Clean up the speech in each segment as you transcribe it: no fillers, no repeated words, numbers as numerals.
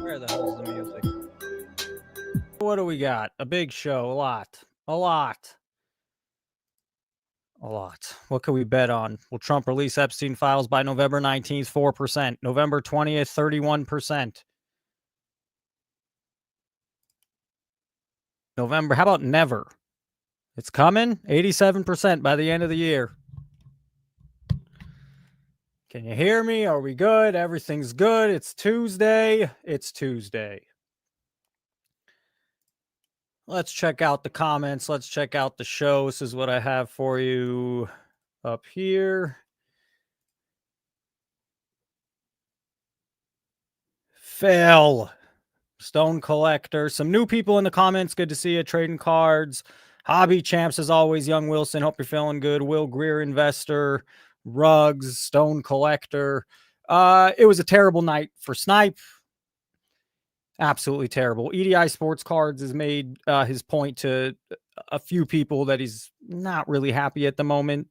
Where the hell's the music? What do we got? A big show, a lot. A lot. A lot. What could we bet on? Will Trump release Epstein files by November 19th? 4%. November 20th, 31%. November, how about never? It's coming. 87% by the end of the year. Can you hear me? Are we good? Everything's good. It's Tuesday. It's Tuesday. Let's check out the comments. Let's check out the show. This is what I have for you up here. Phil, Stone Collector, some new people in the comments. Good to see you. Trading cards. Hobby Champs, as always. Young Wilson, hope you're feeling good. Will Greer, Investor. Rugs, Stone Collector. It was a terrible night for Snipe. Absolutely terrible. EDI Sports Cards has made his point to a few people that he's not really happy at the moment.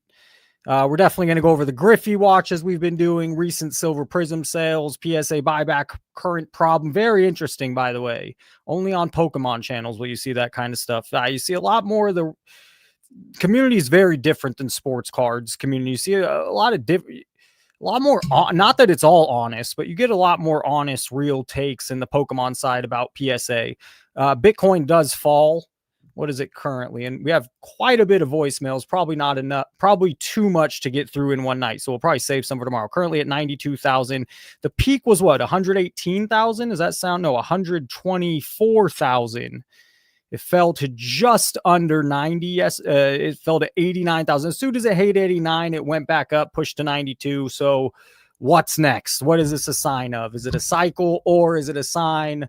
We're definitely going to go over the Griffey watch as we've been doing, recent Silver Prism sales, PSA buyback, current problem. Very interesting, by the way. Only on Pokemon channels will you see that kind of stuff. You see a lot more of the community is very different than sports cards community. You see a lot of different. A lot more, not that it's all honest, but you get a lot more honest, real takes in the Pokemon side about PSA. Bitcoin does fall. What is it currently? And we have quite a bit of voicemails, probably not enough, probably too much to get through in one night. So we'll probably save some for tomorrow. Currently at 92,000. The peak was what, 118,000? Does that sound? No, 124,000. It fell to just under 90. Yes, it fell to 89,000. As soon as it hit 89, it went back up, pushed to 92. So what's next? What is this a sign of? Is it a cycle or is it a sign?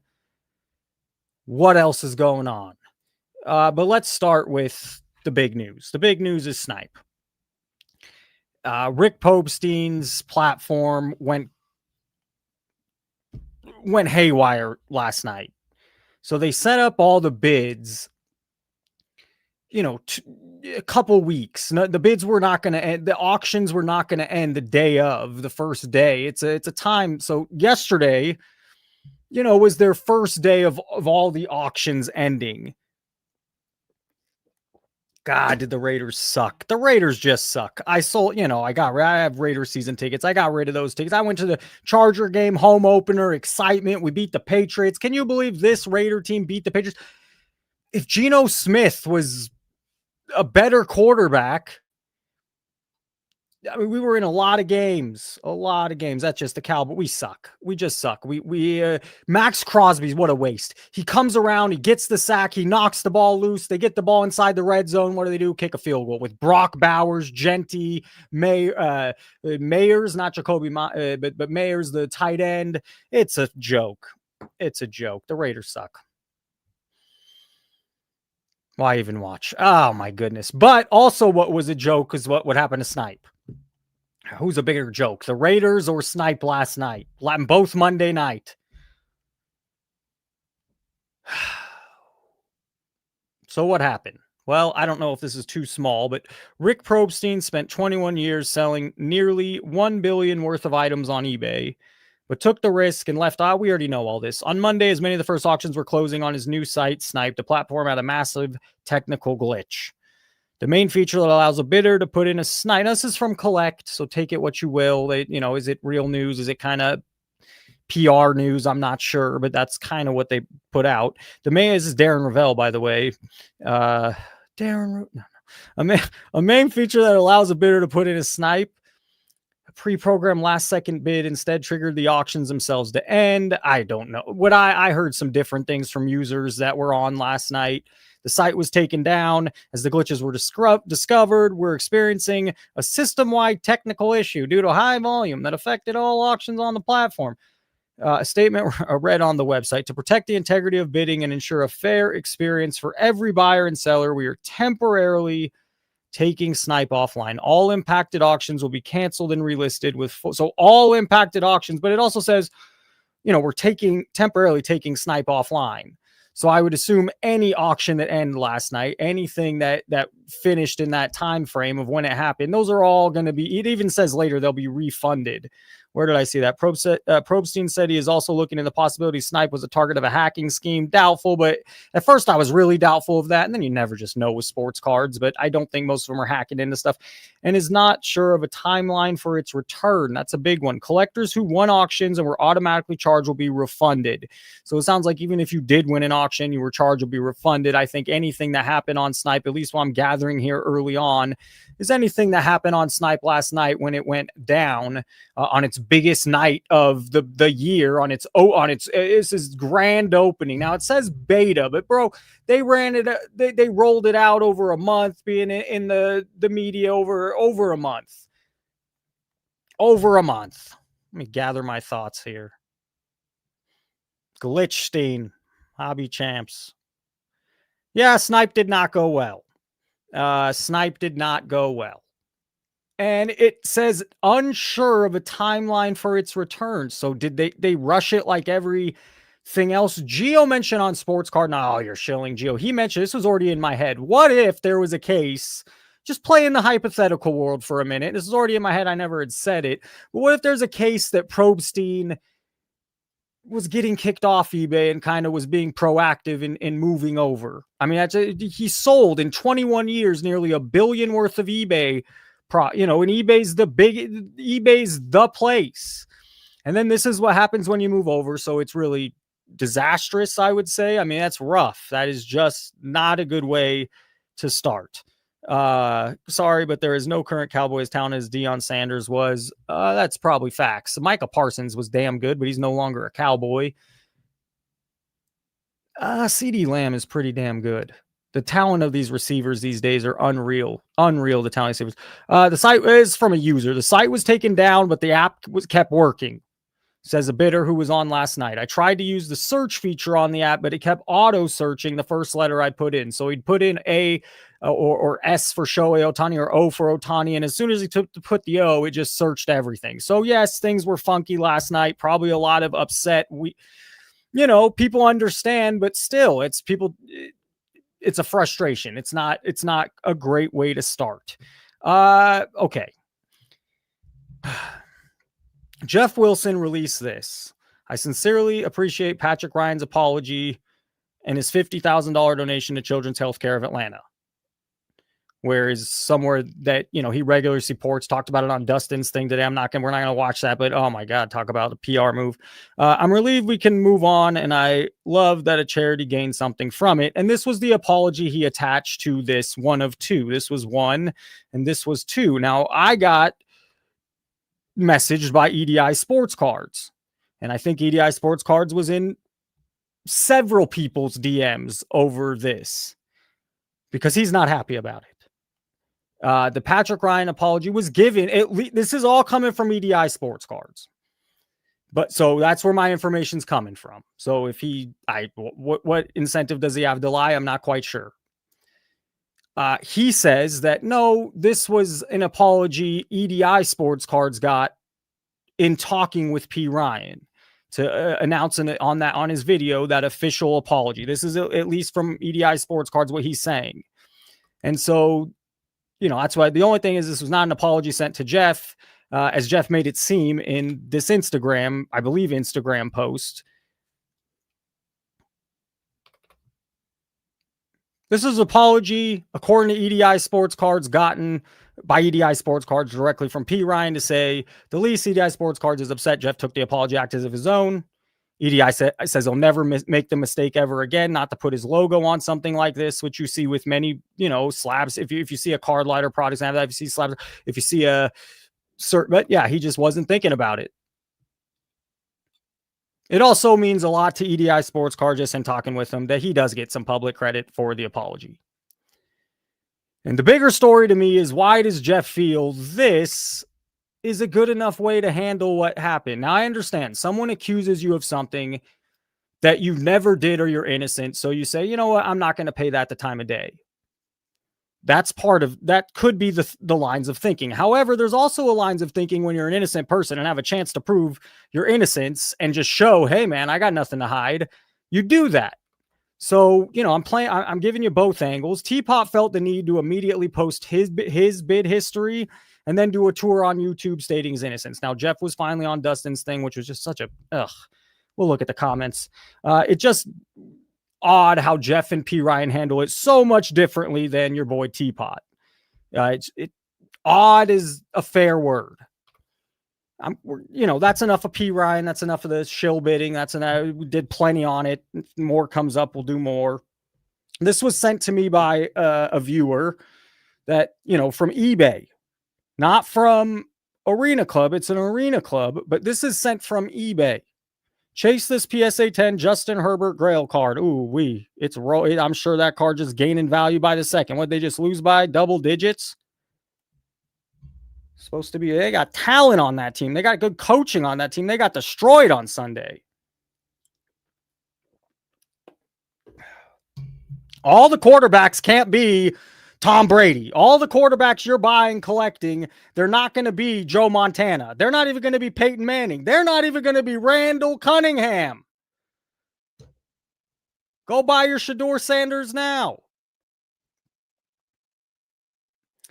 What else is going on? But let's start with the big news. The big news is Snipe. Rick Popestein's platform went haywire last night. So they set up all the bids, a couple weeks. No, the bids were not going to end. The auctions were not going to end the day of the first day. It's a time. So yesterday, was their first day of all the auctions ending. God, did the Raiders suck? The Raiders just suck. I have Raiders season tickets. I got rid of those tickets. I went to the Charger game, home opener, excitement. We beat the Patriots. Can you believe this Raider team beat the Patriots? If Geno Smith was a better quarterback, I mean, we were in a lot of games. That's just the Cowboys. We suck. We just suck. Max Crosby's what a waste. He comes around, he gets the sack, he knocks the ball loose. They get the ball inside the red zone. What do? Kick a field goal with Brock Bowers, Genty, Mayers, not Jacoby, but Mayers, the tight end. It's a joke. it's a joke. The Raiders suck. Why even watch? Oh my goodness. But also what was a joke is what would happen to Snipe. Who's a bigger joke, the Raiders or Snipe last night? Both Monday night. So what happened? Well, I don't know if this is too small, but Rick Probstein spent 21 years selling nearly $1 billion worth of items on eBay, but took the risk and left. We already know all this. On Monday, as many of the first auctions were closing on his new site, Snipe, the platform had a massive technical glitch. The main feature that allows a bidder to put in a snipe. This is from Collect, so take it what you will. Is it real news? Is it kind of PR news? I'm not sure, but that's kind of what they put out. This is Darren Ravel, by the way. A main feature that allows a bidder to put in a snipe. A pre-programmed last-second bid instead triggered the auctions themselves to end. I don't know. I heard some different things from users that were on last night. The site was taken down as the glitches were discovered. We're experiencing a system-wide technical issue due to high volume that affected all auctions on the platform. A statement read on the website: to protect the integrity of bidding and ensure a fair experience for every buyer and seller, we are temporarily taking Snipe offline. All impacted auctions will be canceled and relisted so all impacted auctions, but it also says, we're temporarily taking Snipe offline. So I would assume any auction that ended last night, anything that finished in that time frame of when it happened, those are all going to be, it even says later they'll be refunded. Where did I see that? Probstein said he is also looking into the possibility Snipe was a target of a hacking scheme. Doubtful, but at first I was really doubtful of that. And then you never just know with sports cards, but I don't think most of them are hacking into stuff, and is not sure of a timeline for its return. That's a big one. Collectors who won auctions and were automatically charged will be refunded. So it sounds like even if you did win an auction, you were charged will be refunded. I think anything that happened on Snipe, at least what I'm gathering here early on, is anything that happened on Snipe last night when it went down on its biggest night of the year, on its this is grand opening. Now it says beta, but bro, they ran it, they rolled it out over a month, being in the media over a month. Let me gather my thoughts here. Glitchstein, Hobby Champs. Yeah, Snipe did not go well. And it says unsure of a timeline for its return. So did they rush it like everything else? Geo mentioned on Sports Card. No, you're shilling Geo. He mentioned, this was already in my head. What if there was a case, just play in the hypothetical world for a minute. This is already in my head. I never had said it. But what if there's a case that Probstein was getting kicked off eBay and kind of was being proactive in moving over? I mean, he sold in 21 years nearly $1 billion worth of eBay. And eBay's the place. And then this is what happens when you move over. So it's really disastrous, I would say. I mean, that's rough. That is just not a good way to start. Sorry, but there is no current Cowboy as talented as Deion Sanders was. That's probably facts. Micah Parsons was damn good, but he's no longer a Cowboy. CeeDee Lamb is pretty damn good. The talent of these receivers these days are unreal. The talent receivers. The site is from a user. The site was taken down, but the app kept working, says a bidder who was on last night. I tried to use the search feature on the app, but it kept auto searching the first letter I put in. So he'd put in A or S for Shohei Ohtani or O for Ohtani, and as soon as he put the O, it just searched everything. So yes, things were funky last night. Probably a lot of upset. People understand, but still, it's a frustration. It's not a great way to start. Okay. Jeff Wilson released this. I sincerely appreciate Patrick Ryan's apology and his $50,000 donation to Children's Healthcare of Atlanta. Whereas somewhere that, he regularly supports, talked about it on Dustin's thing today. We're not going to watch that, but oh my God, talk about a PR move. I'm relieved we can move on, and I love that a charity gained something from it. And this was the apology he attached to this one of two. This was one, and this was two. Now, I got messaged by EDI Sports Cards, and I think EDI Sports Cards was in several people's DMs over this because he's not happy about it. The Patrick Ryan apology was given. This is all coming from EDI Sports Cards. But so that's where my information's coming from. So if what incentive does he have to lie? I'm not quite sure. He says that no, this was an apology EDI Sports Cards got in talking with P. Ryan to announce on his video that official apology. This is at least from EDI Sports Cards what he's saying. And so, that's why the only thing is this was not an apology sent to Jeff, as Jeff made it seem in this Instagram, I believe Instagram post. This is apology, according to EDI Sports Cards, gotten by EDI Sports Cards directly from P. Ryan to say, the least EDI Sports Cards is upset Jeff took the apology act as of his own. EDI says he'll never make the mistake ever again, not to put his logo on something like this, which you see with many, slabs. If you see a card lighter product, if you see slabs, if you see a cert, but yeah, he just wasn't thinking about it. It also means a lot to EDI Sports Cards, just in talking with him, that he does get some public credit for the apology. And the bigger story to me is, why does Jeff feel this is a good enough way to handle what happened? Now, I understand someone accuses you of something that you never did or you're innocent. So you say, you know what, I'm not going to pay that the time of day. That's that could be the lines of thinking. However, there's also a lines of thinking when you're an innocent person and have a chance to prove your innocence and just show, hey man, I got nothing to hide. You do that. So, I'm giving you both angles. Teapot felt the need to immediately post his bid history and then do a tour on YouTube stating his innocence. Now, Jeff was finally on Dustin's thing, which was just such a, we'll look at the comments. It just odd how Jeff and P. Ryan handle it so much differently than your boy Teapot. Odd is a fair word. That's enough of P. Ryan. That's enough of the shill bidding. That's enough. We did plenty on it. If more comes up, we'll do more. This was sent to me by a viewer that, from eBay, not from Arena Club. It's an Arena Club, but this is sent from eBay. Chase this PSA 10 Justin Herbert Grail card. Ooh, it's I'm sure that card just gaining value by the second. What, they just lose by double digits? Supposed to be, they got talent on that team. They got good coaching on that team. They got destroyed on Sunday. All the quarterbacks can't be Tom Brady. All the quarterbacks you're buying, collecting, they're not going to be Joe Montana. They're not even going to be Peyton Manning. They're not even going to be Randall Cunningham. Go buy your Shedeur Sanders now.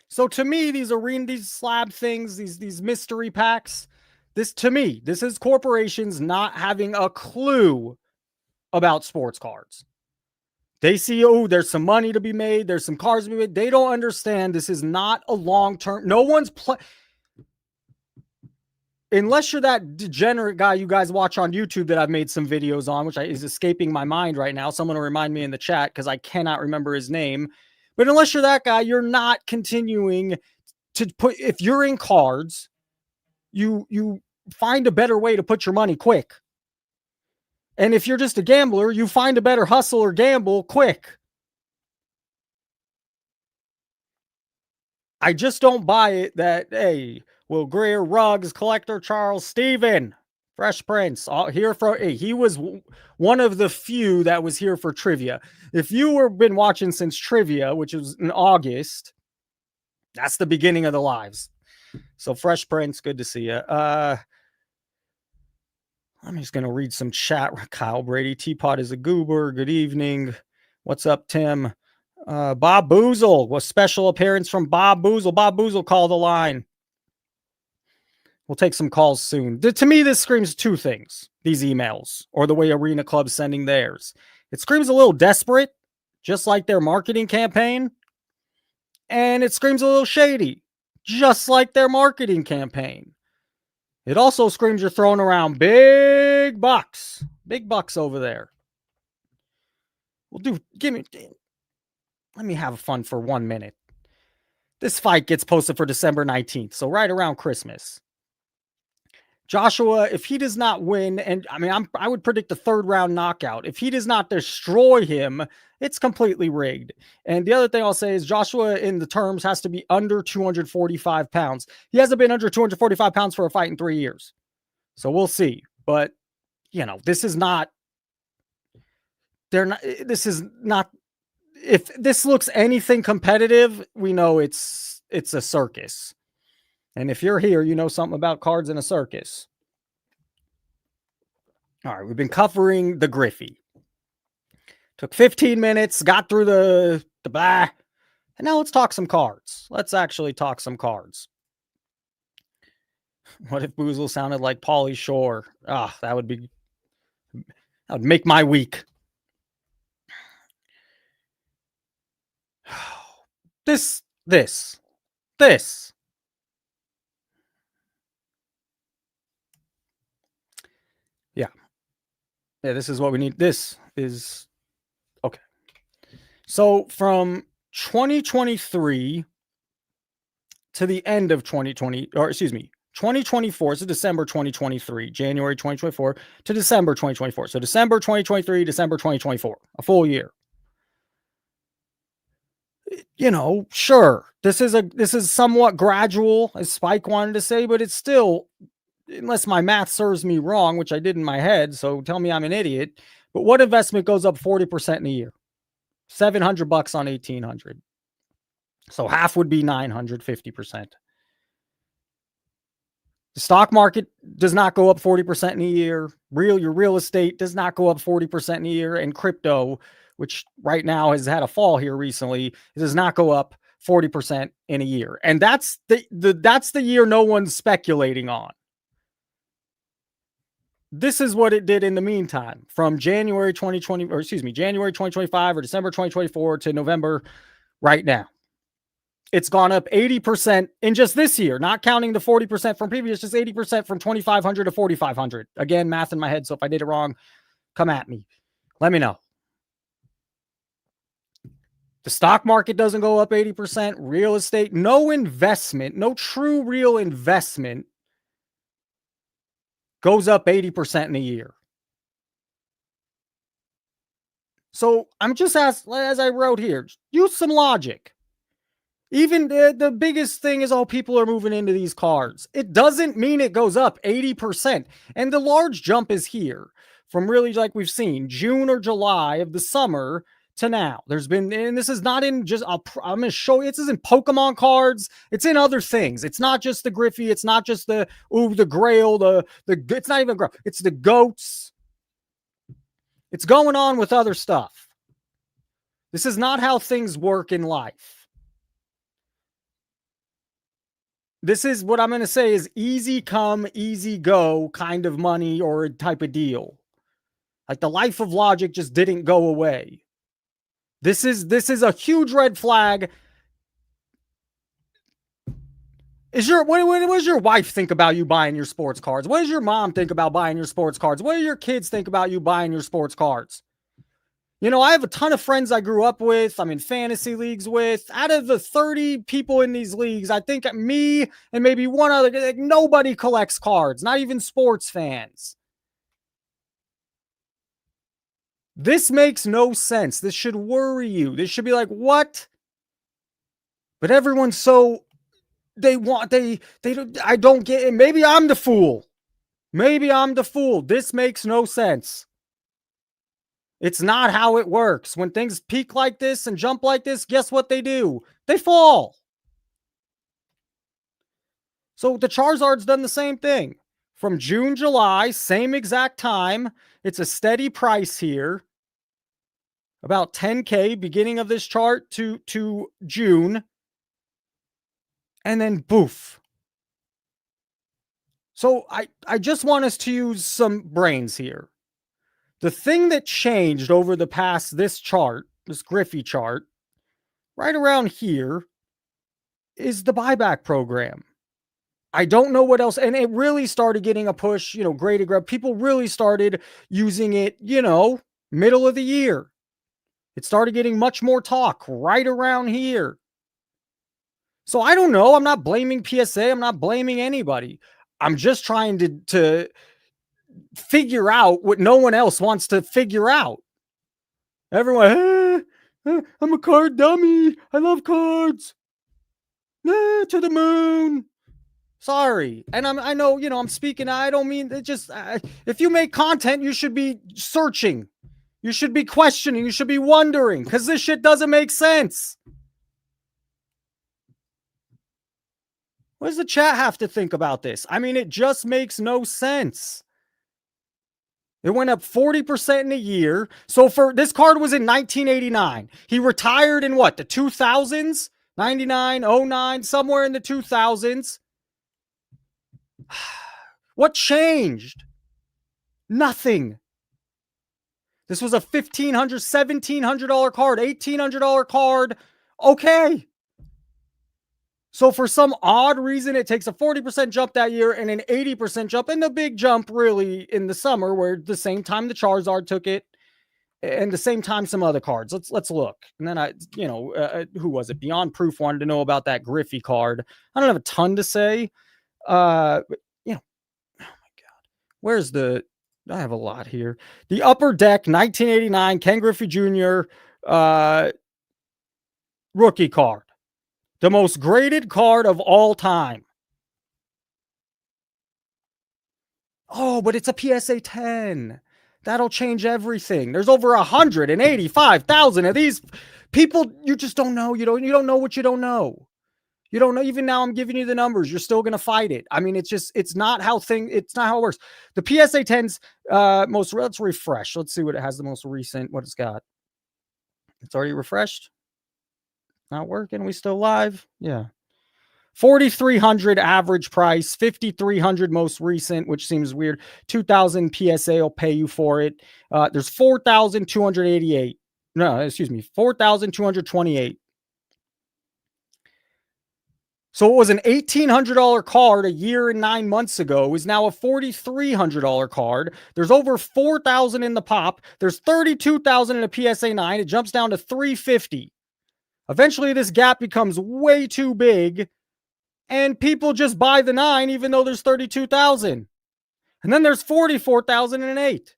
So to me, these slab things, these mystery packs, this is corporations not having a clue about sports cards. They see, there's some money to be made. There's some cards to be made. They don't understand this is not a long-term. No one's unless you're that degenerate guy you guys watch on YouTube that I've made some videos on, which is escaping my mind right now. Someone will remind me in the chat because I cannot remember his name. But unless you're that guy, you're not continuing to put, if you're in cards, you find a better way to put your money quick. And if you're just a gambler, you find a better hustle or gamble quick. I just don't buy it that, hey, Will Greer, Ruggs, Collector, Charles, Steven, Fresh Prince, here for, hey, he was one of the few that was here for trivia. If you were been watching since trivia, which was in August, that's the beginning of the lives. So Fresh Prince, good to see you. I'm just going to read some chat. Kyle Brady, Teapot is a goober. Good evening. What's up, Tim? Bob Boozle, was special appearance from Bob Boozle. Bob Boozle, call the line. We'll take some calls soon. To me, this screams two things, these emails, or the way Arena Club's sending theirs. It screams a little desperate, just like their marketing campaign. And it screams a little shady, just like their marketing campaign. It also screams you're throwing around big bucks over there. Well, dude, let me have fun for 1 minute. This fight gets posted for December 19th, so right around Christmas. Joshua, if he does not win, and I would predict a third round knockout. If he does not destroy him, it's completely rigged. And the other thing I'll say is Joshua in the terms has to be under 245 pounds. He hasn't been under 245 pounds for a fight in 3 years. So we'll see. But, this is not, this is not, if this looks anything competitive, we know it's a circus. And if you're here, you know something about cards in a circus. All right, we've been covering the Griffey. Took 15 minutes, got through the blah. And now let's talk some cards. Let's actually talk some cards. What if Boozle sounded like Pauly Shore? That would make my week. This. Yeah, this is what we need. This is okay. So from 2023 to the end of 2024, so December 2023, January 2024 to December 2024. So December 2023, December 2024, a full year. Sure, this is somewhat gradual, as Spike wanted to say, but it's still, unless my math serves me wrong, which I did in my head, so tell me I'm an idiot. But what investment goes up 40% in a year? $700 on 1,800. So half would be 950%. The stock market does not go up 40% in a year. Your real estate does not go up 40% in a year. And crypto, which right now has had a fall here recently, it does not go up 40% in a year. And that's the year no one's speculating on. This is what it did in the meantime, from January 2025 or December 2024 to November right now. It's gone up 80% in just this year, not counting the 40% from previous, just 80% from 2,500 to 4,500. Again, math in my head, so if I did it wrong, come at me. Let me know. The stock market doesn't go up 80%. Real estate, no investment, no true real investment goes up 80% in a year. So I'm just asked, as I wrote here, use some logic. Even the biggest thing is, people are moving into these cards. It doesn't mean it goes up 80%. And the large jump is here from really, like we've seen, June or July of the summer to now. There's been, and this is not in just, I'm going to show you, this is in Pokemon cards. It's in other things. It's not just the Griffey. It's not just the Grail, it's not even Grail. It's the goats. It's going on with other stuff. This is not how things work in life. This is what I'm going to say is easy come, easy go kind of money or type of deal. Like the life of logic just didn't go away. This is a huge red flag. What does your wife think about you buying your sports cards? What does your mom think about buying your sports cards? What do your kids think about you buying your sports cards? I have a ton of friends I grew up with. I'm in fantasy leagues with. Out of the 30 people in these leagues, I think me and maybe one other, like, nobody collects cards, not even sports fans. This makes no sense. This should worry you. This should be like, what? But everyone's so, I don't get it. Maybe I'm the fool. This makes no sense. It's not how it works. When things peak like this and jump like this, guess what they do? They fall. So the Charizard's done the same thing. From June, July, same exact time. It's a steady price here. About 10K beginning of this chart to June. And then boof. So I just want us to use some brains here. The thing that changed over the past, this Griffey chart, right around here, is the buyback program. I don't know what else. And it really started getting a push, graded grab. People really started using it, middle of the year. It started getting much more talk right around here. So I don't know. I'm not blaming PSA. I'm not blaming anybody. I'm just trying to figure out what no one else wants to figure out. Everyone, I'm a card dummy. I love cards. To the moon. Sorry. And I know, I'm speaking, I don't mean it just, if you make content, you should be searching. You should be questioning. You should be wondering because this shit doesn't make sense. What does the chat have to think about this? I mean, it just makes no sense. It went up 40% in a year. So for this card was in 1989. He retired in what? The 2000s? 99, 09, somewhere in the 2000s. What changed? Nothing. This was a $1,500, $1,700 card, $1,800 card. Okay. So for some odd reason, it takes a 40% jump that year and an 80% jump, and the big jump really in the summer, where the same time the Charizard took it, and the same time some other cards. Let's look. And then who was it? Beyond Proof wanted to know about that Griffey card. I don't have a ton to say. But, oh my God, where's the? I have a lot here. The Upper Deck 1989 Ken Griffey Jr. Rookie card. The most graded card of all time. Oh, but it's a PSA 10. That'll change everything. There's over 185,000 of these people. You just don't know. You don't know what you don't know. You don't know. Even now I'm giving you the numbers. You're still going to fight it. I mean, it's not how it works. The PSA 10's let's refresh. Let's see what it has the most recent, what it's got. It's already refreshed. Not working. We still live? Yeah. 4,300 average price, 5,300 most recent, which seems weird. 2,000 PSA will pay you for it. There's 4,288. No, excuse me, 4,228. So it was an $1,800 card a year and 9 months ago is now a $4,300 card. There's over 4,000 in the pop. There's 32,000 in a PSA 9. It jumps down to 350. Eventually, this gap becomes way too big, and people just buy the 9, even though there's 32,000. And then there's 44,000 in an 8,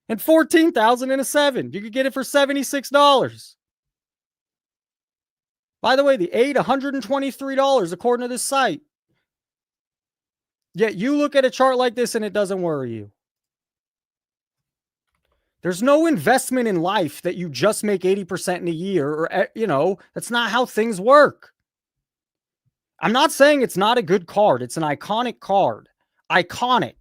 and 14,000 in a 7. You could get it for $76. By the way, the 8, $123 according to this site. Yet you look at a chart like this and it doesn't worry you. There's no investment in life that you just make 80% in a year, or, that's not how things work. I'm not saying it's not a good card. It's an iconic card. Iconic.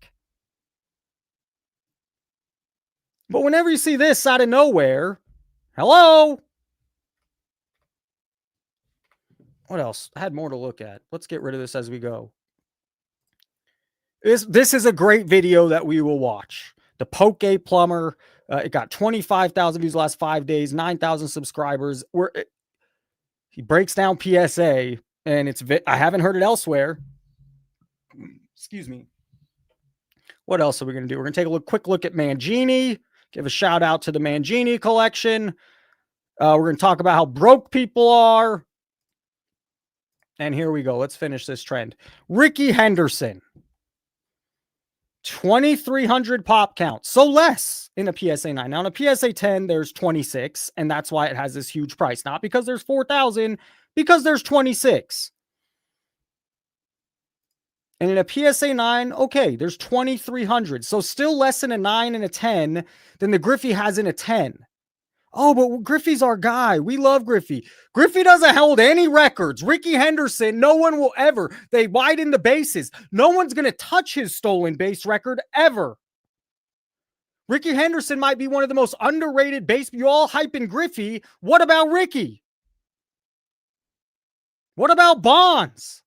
But whenever you see this out of nowhere, hello? What else? I had more to look at. Let's get rid of this as we go. This is a great video that we will watch. The Poke Plumber. It got 25,000 views the last 5 days, 9,000 subscribers. He breaks down PSA, and I haven't heard it elsewhere. Excuse me. What else are we going to do? We're going to take a quick look at Mangini. Give a shout out to the Mangini collection. We're going to talk about how broke people are. And here we go. Let's finish this trend. Ricky Henderson. 2,300 pop count. So less in a PSA 9. Now in a PSA 10, there's 26, and that's why it has this huge price. Not because there's 4,000, because there's 26. And in a PSA 9, okay, there's 2,300. So still less in a 9 and a 10 than the Griffey has in a 10. Oh, but Griffey's our guy. We love Griffey. Griffey doesn't hold any records. Ricky Henderson, no one will ever. They widen the bases. No one's going to touch his stolen base record ever. Ricky Henderson might be one of the most underrated base. You all hyping Griffey. What about Ricky? What about Bonds?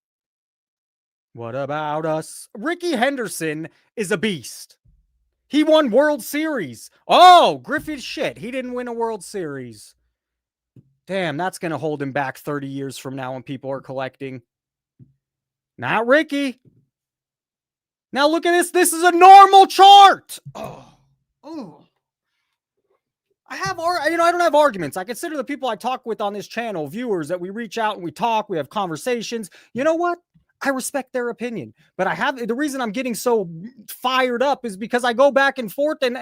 What about us? Ricky Henderson is a beast. He won World Series. Oh, Griffey shit. He didn't win a World Series. Damn, that's going to hold him back 30 years from now when people are collecting. Not Ricky. Now look at this. This is a normal chart. Oh. I don't have arguments. I consider the people I talk with on this channel viewers that we reach out and we talk, we have conversations. You know what? I respect their opinion, but the reason I'm getting so fired up is because I go back and forth and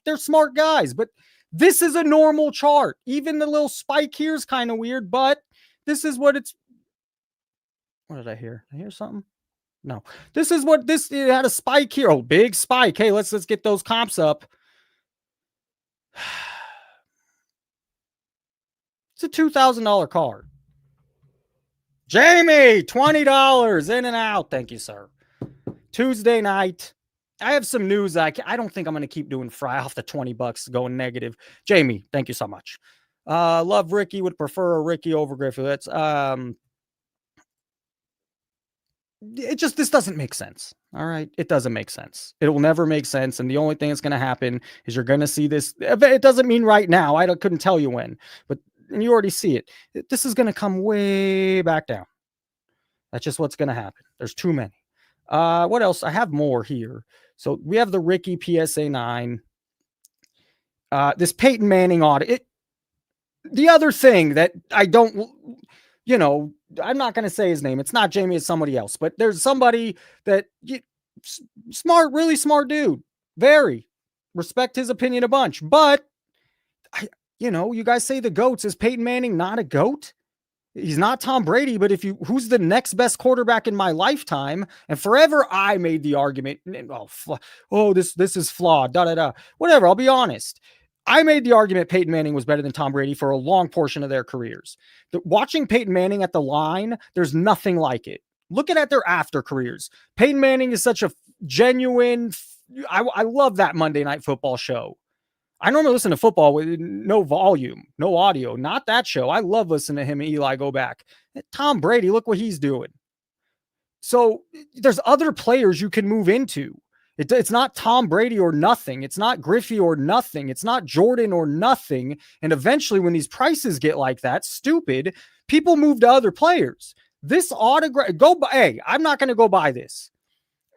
they're smart guys, but this is a normal chart. Even the little spike here is kind of weird, but this is what it's. What did I hear? Did I hear something? No. This is what this it had a spike here. Oh, big spike. Hey, let's get those comps up. It's a $2,000 card. Jamie, $20 in and out. Thank you, sir. Tuesday night. I have some news. I don't think I'm going to keep doing fry off the $20 going negative. Jamie, thank you so much. Love Ricky, would prefer a Ricky over Griffey. That's this doesn't make sense. All right. It doesn't make sense. It will never make sense. And the only thing that's going to happen is you're going to see this. It doesn't mean right now. I couldn't tell you when, but and you already see it. This is going to come way back down. That's just what's going to happen. There's too many. What else? I have more here. So we have the Ricky PSA 9. This Peyton Manning audit. The other thing that I don't, I'm not going to say his name. It's not Jamie, it's somebody else. But there's somebody that smart, really smart dude. Very. Respect his opinion a bunch. But, you guys say the GOATs. Is Peyton Manning not a GOAT? He's not Tom Brady, but who's the next best quarterback in my lifetime? And forever I made the argument, this is flawed, whatever. I'll be honest. I made the argument Peyton Manning was better than Tom Brady for a long portion of their careers. Watching Peyton Manning at the line, there's nothing like it. Looking at their after careers, Peyton Manning is such a genuine, I love that Monday Night Football show. I normally listen to football with no volume, no audio, not that show. I love listening to him and Eli go back. Tom Brady, look what he's doing. So there's other players you can move into. It's not Tom Brady or nothing. It's not Griffey or nothing. It's not Jordan or nothing. And eventually when these prices get like that, stupid, people move to other players. This autograph, hey, I'm not going to go buy this.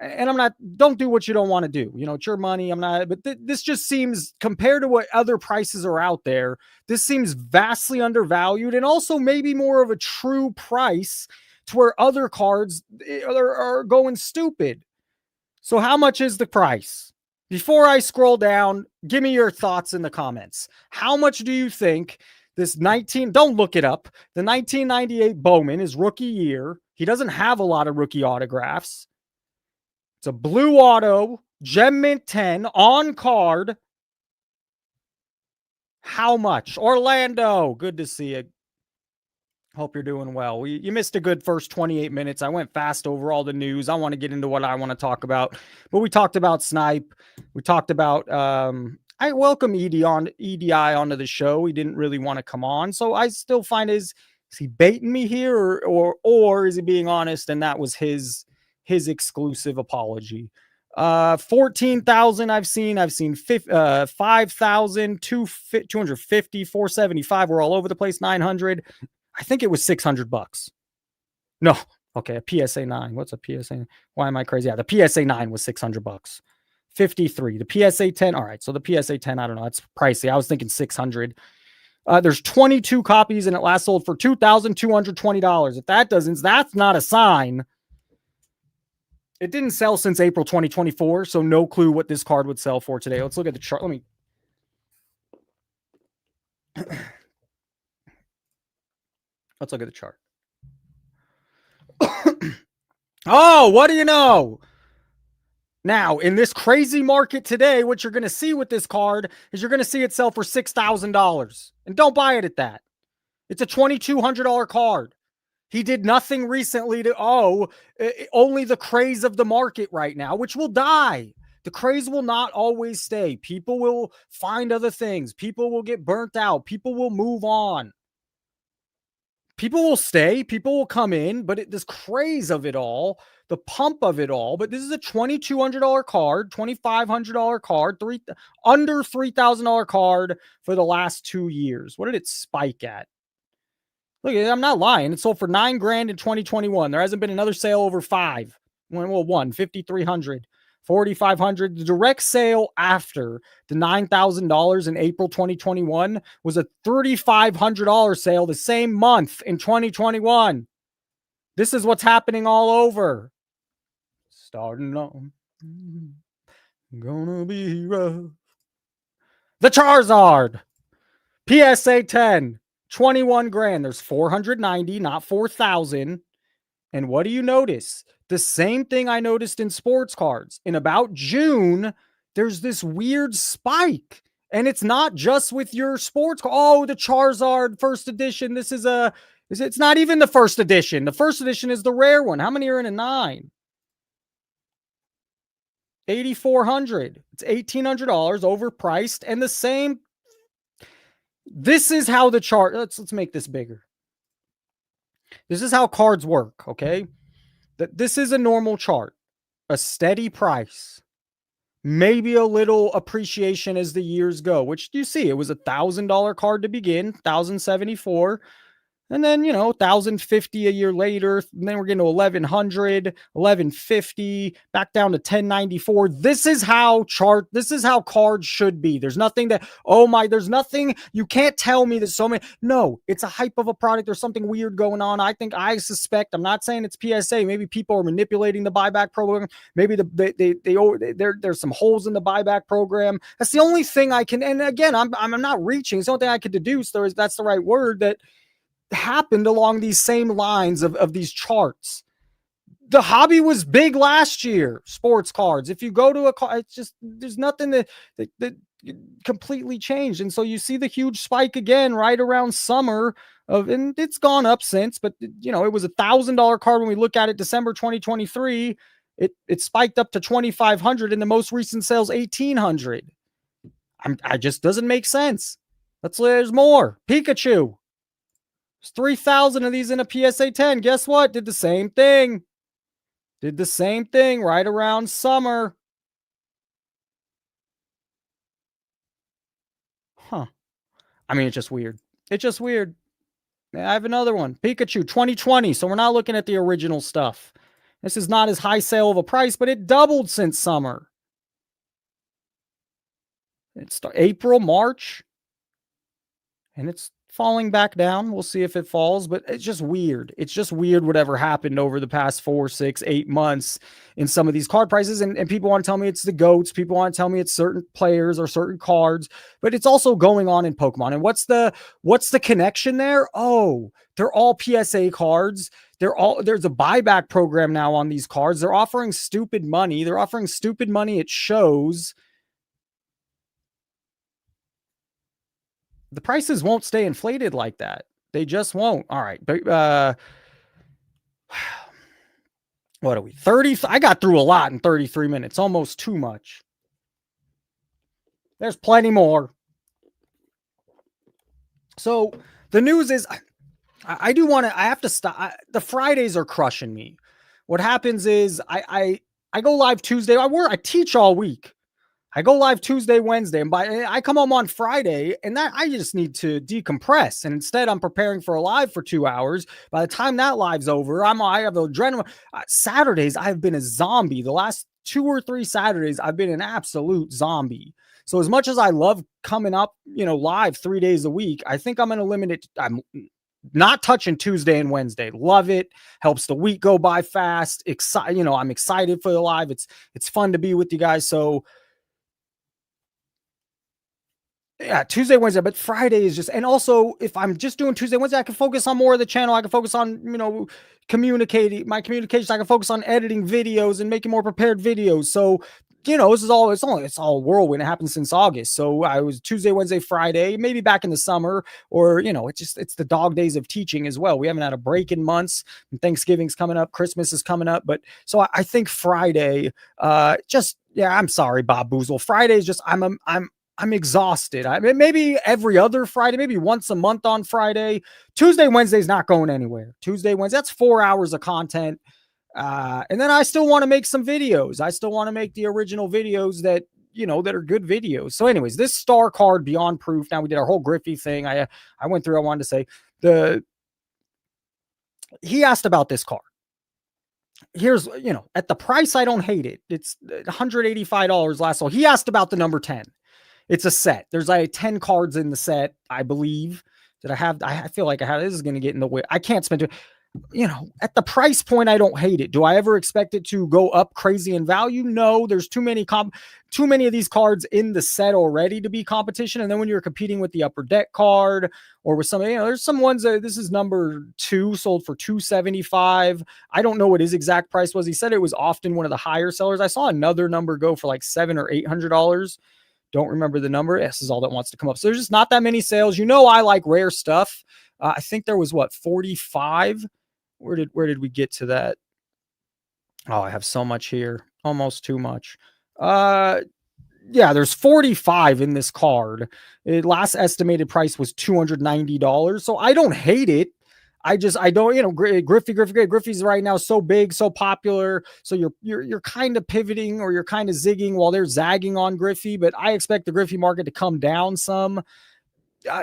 And don't do what you don't want to do. It's your money. But this just seems, compared to what other prices are out there, this seems vastly undervalued and also maybe more of a true price to where other cards are going stupid. So how much is the price? Before I scroll down, give me your thoughts in the comments. How much do you think this don't look it up. The 1998 Bowman is rookie year. He doesn't have a lot of rookie autographs. It's a blue auto, Gem Mint 10 on card. How much? Orlando, good to see you. Hope you're doing well. You missed a good first 28 minutes. I went fast over all the news. I want to get into what I want to talk about. But we talked about Snipe. We talked about I welcome EDI onto the show. He didn't really want to come on. So I still find is he baiting me here or is he being honest? And that was his exclusive apology. 14,000 I've seen 5,000, 250, 475. We're all over the place. 900. I think it was $600. No. Okay. A PSA 9. What's a PSA? Why am I crazy? Yeah. The PSA 9 was $600. 53. The PSA 10. All right. So the PSA 10, I don't know. It's pricey. I was thinking 600. There's 22 copies and it last sold for $2,220. If that's not a sign. It didn't sell since April 2024, so no clue what this card would sell for today. Let's look at the chart. Let's look at the chart. Oh, what do you know? Now, in this crazy market today, what you're going to see with this card is you're going to see it sell for $6,000. And don't buy it at that. It's a $2,200 card. He did nothing recently only the craze of the market right now, which will die. The craze will not always stay. People will find other things. People will get burnt out. People will move on. People will stay. People will come in, but this craze of it all, the pump of it all, but this is a $2,200 card, $2,500 card, under $3,000 card for the last 2 years. What did it spike at? Look, I'm not lying. It sold for $9,000 in 2021. There hasn't been another sale over $5,000. Well, $5,300, $4,500. The direct sale after the $9,000 in April 2021 was a $3,500 sale the same month in 2021. This is what's happening all over. Starting on, gonna be rough. The Charizard, PSA 10. $21,000. There's 490, not 4,000. And what do you notice? The same thing I noticed in sports cards. In about June, there's this weird spike. And it's not just with your sports card. Oh, the Charizard first edition. It's not even the first edition. The first edition is the rare one. How many are in a 9? 8,400. It's $1,800 overpriced. And the same. This is how the chart. Let's make this bigger. This is how cards work. Okay. This is a normal chart, a steady price, maybe a little appreciation as the years go, which you see, it was $1,000 card to begin, 1,074. And then, 1,050 a year later. And then we're getting to 1,100, 1,150, back down to 1,094. This is how cards should be. There's nothing there's nothing, you can't tell me there's so many. No, it's a hype of a product. There's something weird going on. I suspect, I'm not saying it's PSA. Maybe people are manipulating the buyback program. Maybe there's some holes in the buyback program. That's the only thing I can, and again, I'm not reaching. It's the only thing I could deduce. That's the right word, that happened along these same lines of these charts. The hobby was big last year, sports cards. If you go to a car, it's just, there's nothing that completely changed. And so you see the huge spike again right around summer and it's gone up since, but it was $1,000 card when we look at it December 2023. It spiked up to 2,500 and the most recent sales 1,800. I just doesn't make sense. There's more. Pikachu. There's 3,000 of these in a PSA 10. Guess what? Did the same thing. Right around summer. Huh. I mean, it's just weird. I have another one. Pikachu 2020. So we're not looking at the original stuff. This is not as high sale of a price, but it doubled since summer. It's April, March. And it's falling back down. We'll see if it falls, but it's just weird. It's just weird whatever happened over the past 4, 6, 8 months in some of these card prices. And people want to tell me it's the GOATs. People want to tell me it's certain players or certain cards, but it's also going on in Pokemon. And what's the connection there? Oh, they're all PSA cards. There's a buyback program now on these cards. They're offering stupid money. It shows. The prices won't stay inflated like that. They just won't. All right. But, what are we? 30. I got through a lot in 33 minutes, almost too much. There's plenty more. So the news is I have to stop. The Fridays are crushing me. What happens is I go live Tuesday. I teach all week. I go live Tuesday, Wednesday, and I come home on Friday, and that I just need to decompress. And instead, I'm preparing for a live for 2 hours. By the time that live's over, I have the adrenaline. Saturdays, I've been a zombie. The last 2 or 3 Saturdays, I've been an absolute zombie. So as much as I love coming up, live 3 days a week, I think I'm going to limit it. I'm not touching Tuesday and Wednesday. Love it. Helps the week go by fast. I'm excited for the live. It's fun to be with you guys. So. Yeah, Tuesday, Wednesday, but Friday is just, and also if I'm just doing Tuesday, Wednesday, I can focus on more of the channel. I can focus on, communicating my communications. I can focus on editing videos and making more prepared videos. So, this is it's all whirlwind. It happened since August. So I was Tuesday, Wednesday, Friday, maybe back in the summer, or, it's the dog days of teaching as well. We haven't had a break in months, and Thanksgiving's coming up. Christmas is coming up. But so I think Friday, I'm sorry, Bob Boozle. Friday is just, I'm exhausted. I mean, maybe every other Friday, maybe once a month on Friday. Tuesday, Wednesday's not going anywhere. Tuesday, Wednesday, that's 4 hours of content. And then I still want to make some videos. I still want to make the original videos that are good videos. So anyways, this star card Beyond Proof. Now we did our whole Griffey thing. I went through, I wanted to say he asked about this card. Here's, at the price, I don't hate it. It's $185 last. So he asked about the number 10. It's a set. There's 10 cards in the set, I believe, that I have. I feel like this is going to get in the way. I can't spend it. at the price point, I don't hate it. Do I ever expect it to go up crazy in value? No, there's too many of these cards in the set already to be competition. And then when you're competing with the upper deck card or with something, there's some ones that this is number 2 sold for 275. I don't know what his exact price was. He said it was often one of the higher sellers. I saw another number go for like $700 or $800. Don't remember the number. This is all that wants to come up. So there's just not that many sales. I like rare stuff. I think there was 45. Where did we get to that? Oh, I have so much here. Almost too much. Yeah, there's 45 in this card. Last estimated price was $290. So I don't hate it. I don't, Griffey's right now so big, so popular. So you're kind of pivoting or you're kind of zigging while they're zagging on Griffey, but I expect the Griffey market to come down some.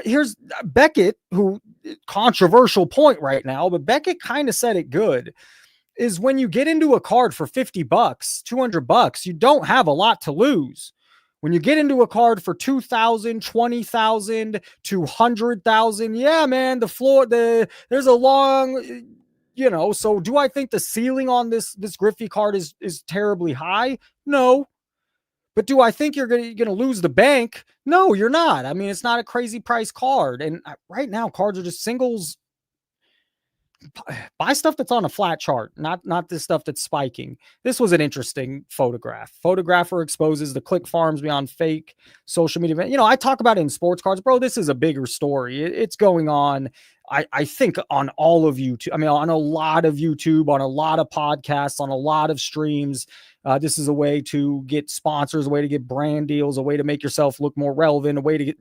Here's Beckett, who controversial point right now, but Beckett kind of said it good, is when you get into a card for $50, $200, you don't have a lot to lose. When you get into a card for 2,000, 20,000, 200,000, yeah, man, there's a long, so do I think the ceiling on this Griffey card is terribly high? No. But do I think you're going to lose the bank? No, you're not. I mean, it's not a crazy price card. And right now, cards are just singles. Buy stuff that's on a flat chart, not this stuff that's spiking. This was an interesting photograph. Photographer exposes the click farms beyond fake social media. I talk about it in sports cards, bro. This is a bigger story. It's going on. I think on all of YouTube. I mean, on a lot of YouTube, on a lot of podcasts, on a lot of streams. This is a way to get sponsors, a way to get brand deals, a way to make yourself look more relevant, a way to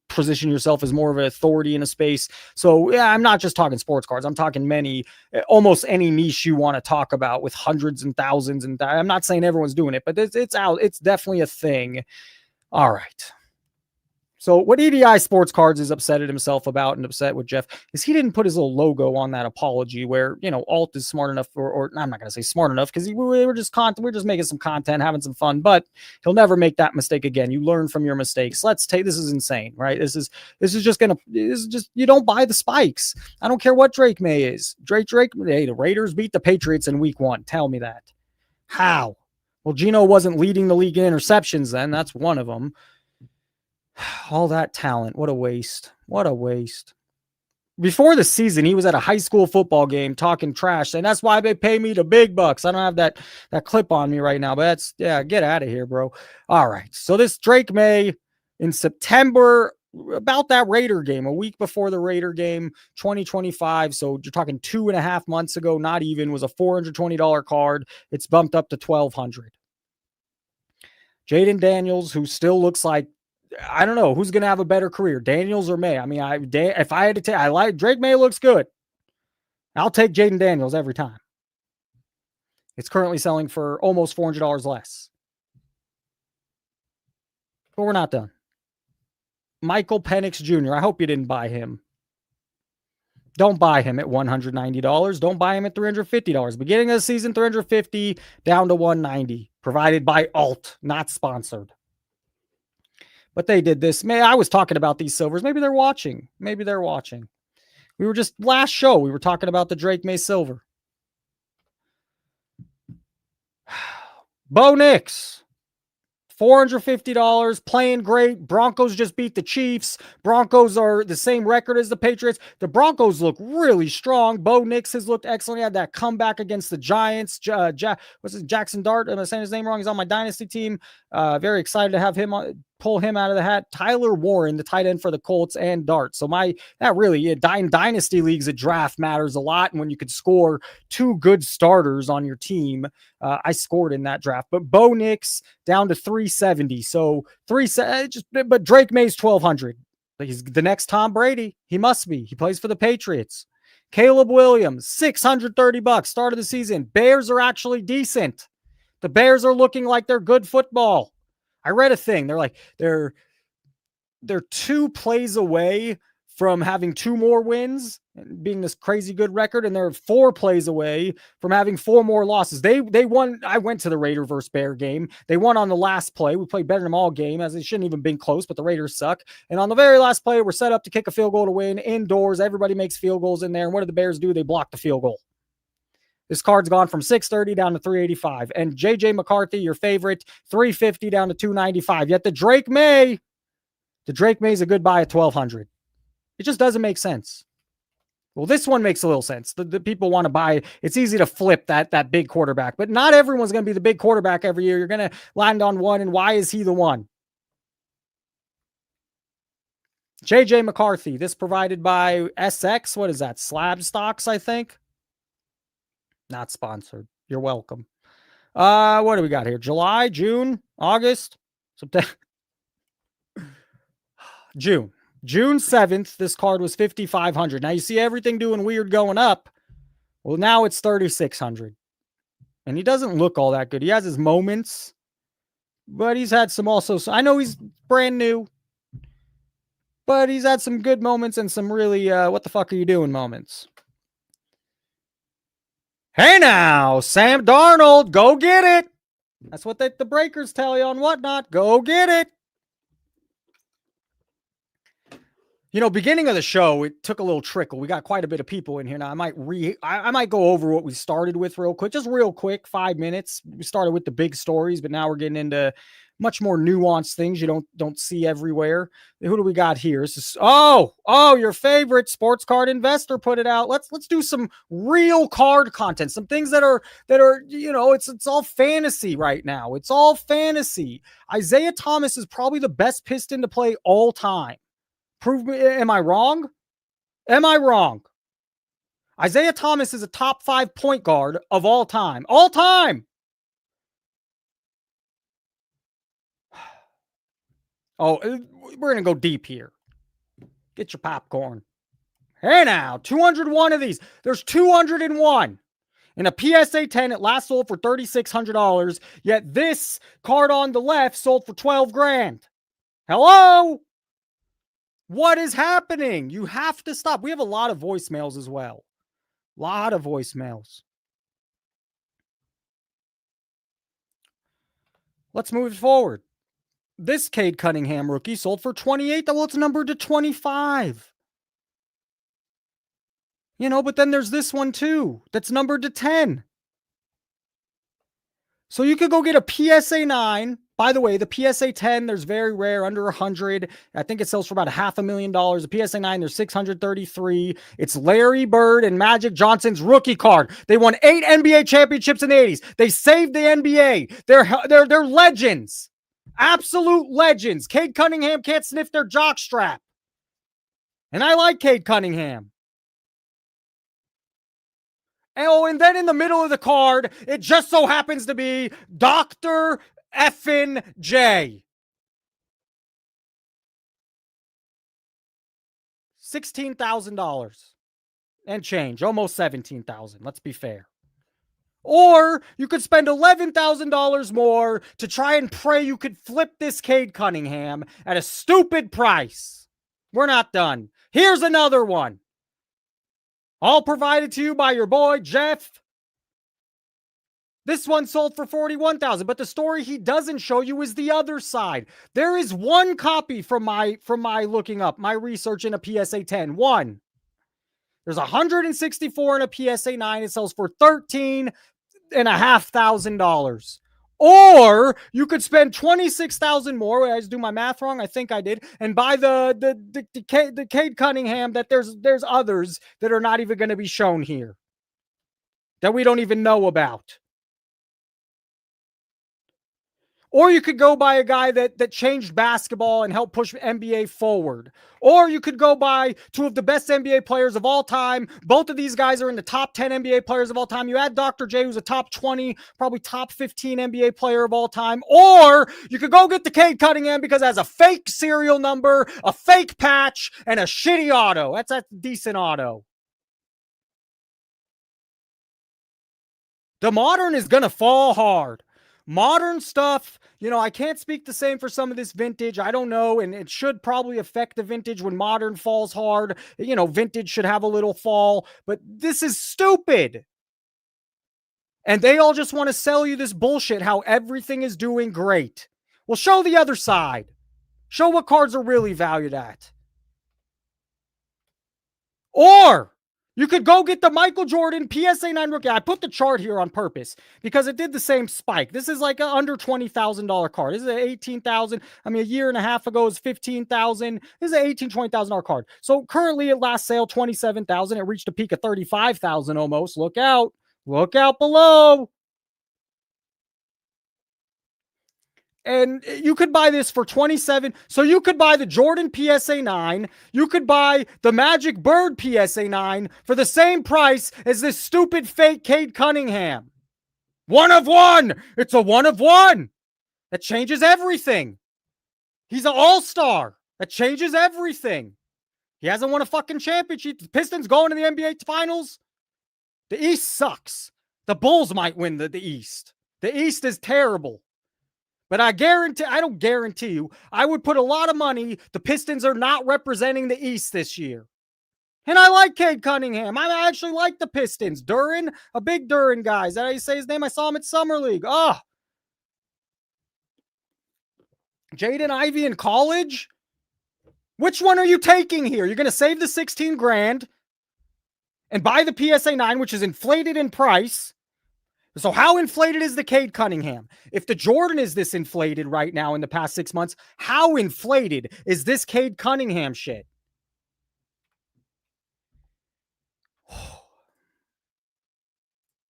position yourself as more of an authority in a space. So yeah, I'm not just talking sports cards. I'm talking almost any niche you want to talk about with hundreds and thousands. And I'm not saying everyone's doing it, but it's out. It's definitely a thing. All right. So what EDI Sports Cards is upset at himself about and upset with Jeff is he didn't put his little logo on that apology where, Alt is smart enough or I'm not going to say smart enough because we're just making some content, having some fun, but he'll never make that mistake again. You learn from your mistakes. This is insane, right? This is just, you don't buy the spikes. I don't care what Drake May is. Hey, the Raiders beat the Patriots in week 1. Tell me that. How? Well, Geno wasn't leading the league in interceptions then. That's one of them. All that talent. What a waste. What a waste. Before the season, he was at a high school football game talking trash, and that's why they pay me the big bucks. I don't have that clip on me right now, but get out of here, bro. All right. So this Drake May in September, about that Raider game, a week before the Raider game, 2025. So you're talking 2.5 months ago, not even, was a $420 card. It's bumped up to $1,200. Jaden Daniels, who still looks like, I don't know who's going to have a better career, Daniels or May. I mean, if I had to take, I like Drake May looks good. I'll take Jaden Daniels every time. It's currently selling for almost $400 less. But we're not done. Michael Penix Jr. I hope you didn't buy him. Don't buy him at $190. Don't buy him at $350. Beginning of the season, $350 down to $190. Provided by Alt, not sponsored. But they did this. I was talking about these silvers. Maybe they're watching. We were just last show. We were talking about the Drake May silver. Bo Nix, $450, playing great. Broncos just beat the Chiefs. Broncos are the same record as the Patriots. The Broncos look really strong. Bo Nix has looked excellent. He had that comeback against the Giants. Jackson Dart? Am I saying his name wrong? He's on my dynasty team. Very excited to have him pull him out of the hat. Tyler Warren, the tight end for the Colts, and Dart. So dynasty leagues, a draft matters a lot. And when you could score 2 good starters on your team, I scored in that draft. But Bo Nix down to 370. So but Drake May's 1,200. He's the next Tom Brady. He must be. He plays for the Patriots. Caleb Williams, $630. Start of the season. Bears are actually decent. The Bears are looking like they're good football. I read a thing. They're 2 plays away from having 2 more wins and being this crazy good record, and they're 4 plays away from having 4 more losses. They won. I went to the Raider versus Bear game. They won on the last play. We played better than them all game, as it shouldn't even been close, but the Raiders suck. And on the very last play, we're set up to kick a field goal to win indoors. Everybody makes field goals in there. And what do the Bears do? They block the field goal. This card's gone from 630 down to 385. And JJ McCarthy, your favorite, 350 down to 295. Yet the Drake May is a good buy at 1200. It just doesn't make sense. Well, this one makes a little sense. The people want to buy. It's easy to flip that big quarterback, but not everyone's going to be the big quarterback every year. You're going to land on one, and why is he the one? JJ McCarthy, this provided by SX. What is that? Slab Stocks, I think. Not sponsored. You're welcome. What do we got here? July, June, August, September. June 7th, this card was 5,500. Now you see everything doing weird going up. Well, now it's 3,600. And he doesn't look all that good. He has his moments, but he's had some also. I know he's brand new, but he's had some good moments and some really, what the fuck are you doing moments. Hey now, Sam Darnold, go get it. That's what the breakers tell you on Whatnot. Go get it. You know, beginning of the show, it took a little trickle. We got quite a bit of people in here now. I might go over what we started with real quick, just real quick, 5 minutes. We started with the big stories, but now we're getting into much more nuanced things you don't see everywhere. Who do we got here? This is your favorite sports card investor put it out. Let's do some real card content, some things that are it's all fantasy right now. It's all fantasy. Isaiah Thomas is probably the best Piston to play all time. Prove me, am I wrong? Am I wrong? Isaiah Thomas is a top 5 point guard of all time. All time. Oh, we're going to go deep here. Get your popcorn. Hey now, 201 of these. There's 201. In a PSA 10, it last sold for $3,600. Yet this card on the left sold for $12,000. Hello? What is happening? You have to stop. We have a lot of voicemails as well. A lot of voicemails. Let's move forward. This Cade Cunningham rookie sold for 28. Well, it's numbered to 25. But then there's this one too that's numbered to 10. So you could go get a PSA 9. By the way, the PSA 10, there's very rare, under 100. I think it sells for about $500,000. The PSA 9, there's 633. It's Larry Bird and Magic Johnson's rookie card. They won 8 NBA championships in the 80s. They saved the NBA. They're legends. Absolute legends. Cade Cunningham can't sniff their jockstrap. And I like Cade Cunningham. And then in the middle of the card, it just so happens to be Dr. Effin J. $16,000 and change, almost $17,000. Let's be fair. Or you could spend $11,000 more to try and pray you could flip this Cade Cunningham at a stupid price. We're not done. Here's another one. All provided to you by your boy, Jeff. This one sold for $41,000, but the story he doesn't show you is the other side. There is one copy from my looking up, my research in a PSA 10. One. There's 164 in a PSA 9. It sells for $13,500. Or you could spend $26,000 more. I just do my math wrong. I think I did. And buy the Cade Cunningham that there's others that are not even going to be shown here, that we don't even know about. Or you could go buy a guy that changed basketball and helped push NBA forward. Or you could go buy 2 of the best NBA players of all time. Both of these guys are in the top 10 NBA players of all time. You add Dr. J, who's a top 20, probably top 15 NBA player of all time. Or you could go get the Cade Cunningham because it has a fake serial number, a fake patch, and a shitty auto. That's a decent auto. The modern is going to fall hard. Modern stuff, I can't speak the same for some of this vintage. I don't know. And it should probably affect the vintage when modern falls hard. Vintage should have a little fall, but this is stupid. And they all just want to sell you this bullshit, how everything is doing great. Well, show the other side. Show what cards are really valued at. Or you could go get the Michael Jordan PSA 9 rookie. I put the chart here on purpose because it did the same spike. This is like an under $20,000 card. This is an $18,000. A year and a half ago it was $15,000. This is an $18,000, $20,000 card. So currently at last sale, $27,000. It reached a peak of $35,000 almost. Look out. Look out below. And you could buy this for $27,000. So you could buy the Jordan PSA 9. You could buy the Magic Bird PSA 9 for the same price as this stupid fake Cade Cunningham. One of one. It's a one of one. That changes everything. He's an all-star. That changes everything. He hasn't won a fucking championship. The Pistons going to the NBA Finals. The East sucks. The Bulls might win the East. The East is terrible. But I don't guarantee you, I would put a lot of money the Pistons are not representing the East this year. And I like Cade Cunningham. I actually like the Pistons. Duren, a big Duren guy. Is that how you say his name? I saw him at Summer League. Jaden Ivey in college? Which one are you taking here? You're going to save the $16,000 and buy the PSA 9, which is inflated in price. So how inflated is the Cade Cunningham? If the Jordan is this inflated right now in the past 6 months, how inflated is this Cade Cunningham shit?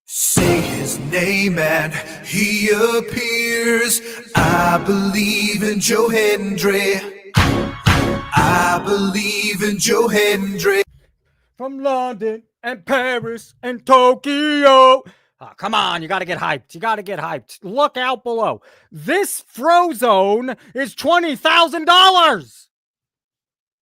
Say his name and he appears. I believe in Joe Hendry. I believe in Joe Hendry. From London and Paris and Tokyo. Oh, come on, you got to get hyped. You got to get hyped. Look out below. This Frozone is $20,000.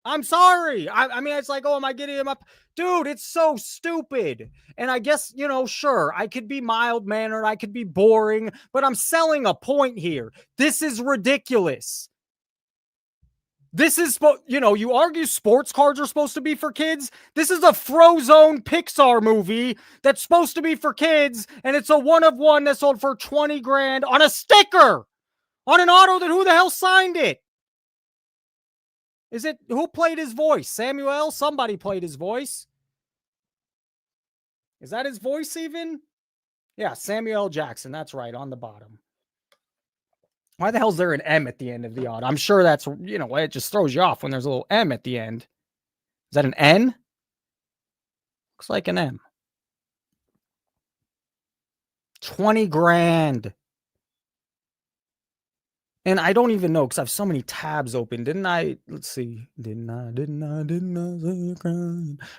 I'm sorry. I mean, it's like, am I getting him up? Dude, it's so stupid. And I guess, sure, I could be mild-mannered. I could be boring, but I'm selling a point here. This is ridiculous. This is, you argue sports cards are supposed to be for kids. This is a Frozone Pixar movie that's supposed to be for kids, and it's a one of one that sold for $20,000 on a sticker, on an auto that who the hell signed it? Who played his voice? Samuel? Somebody played his voice. Is that his voice even? Yeah, Samuel Jackson. That's right, on the bottom. Why the hell is there an M at the end of the auto? I'm sure that's, it just throws you off when there's a little M at the end. Is that an N? Looks like an M. $20,000. And I don't even know because I have so many tabs open. Didn't I? Let's see. Didn't I?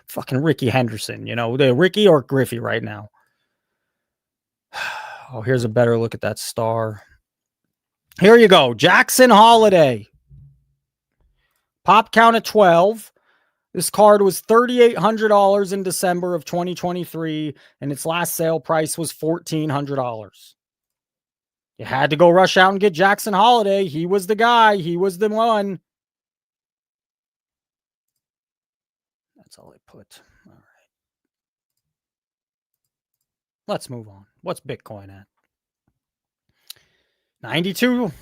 Fucking Ricky Henderson, the Ricky or Griffey right now. Oh, here's a better look at that star. Here you go. Jackson Holiday. Pop count at 12. This card was $3,800 in December of 2023, and its last sale price was $1,400. You had to go rush out and get Jackson Holiday. He was the guy. He was the one. That's all I put. All right. Let's move on. What's Bitcoin at? 92.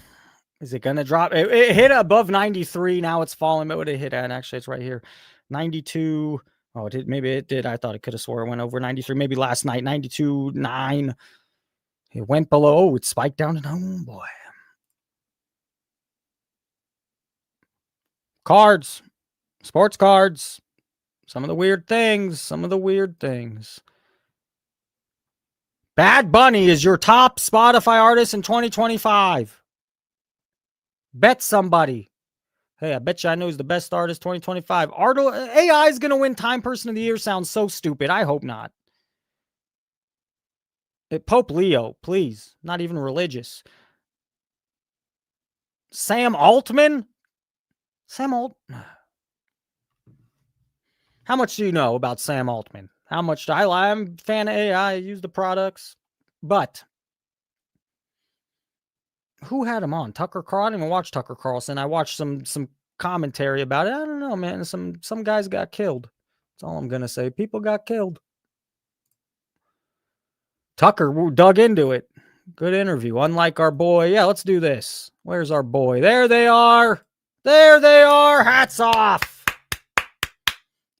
Is it going to drop? It hit above 93. Now it's falling. What would it hit at? Actually, it's right here. 92. Oh, maybe it did. I thought it could have swore it went over 93. Maybe last night. 92.9. It went below. Oh, it spiked down. And oh, boy. Cards. Sports cards. Some of the weird things. Bad Bunny is your top Spotify artist in 2025. Bet somebody. Hey, I bet you I know he's the best artist 2025. AI is going to win Time Person of the Year sounds so stupid. I hope not. Pope Leo, please. Not even religious. Sam Altman? How much do you know about Sam Altman? How much I'm a fan of AI. I use the products. But who had him on? Tucker Carlson. I didn't even watch Tucker Carlson. I watched some commentary about it. I don't know, man. Some guys got killed. That's all I'm gonna say. People got killed. Tucker dug into it. Good interview. Unlike our boy. Yeah, let's do this. Where's our boy? There they are. There they are. Hats off.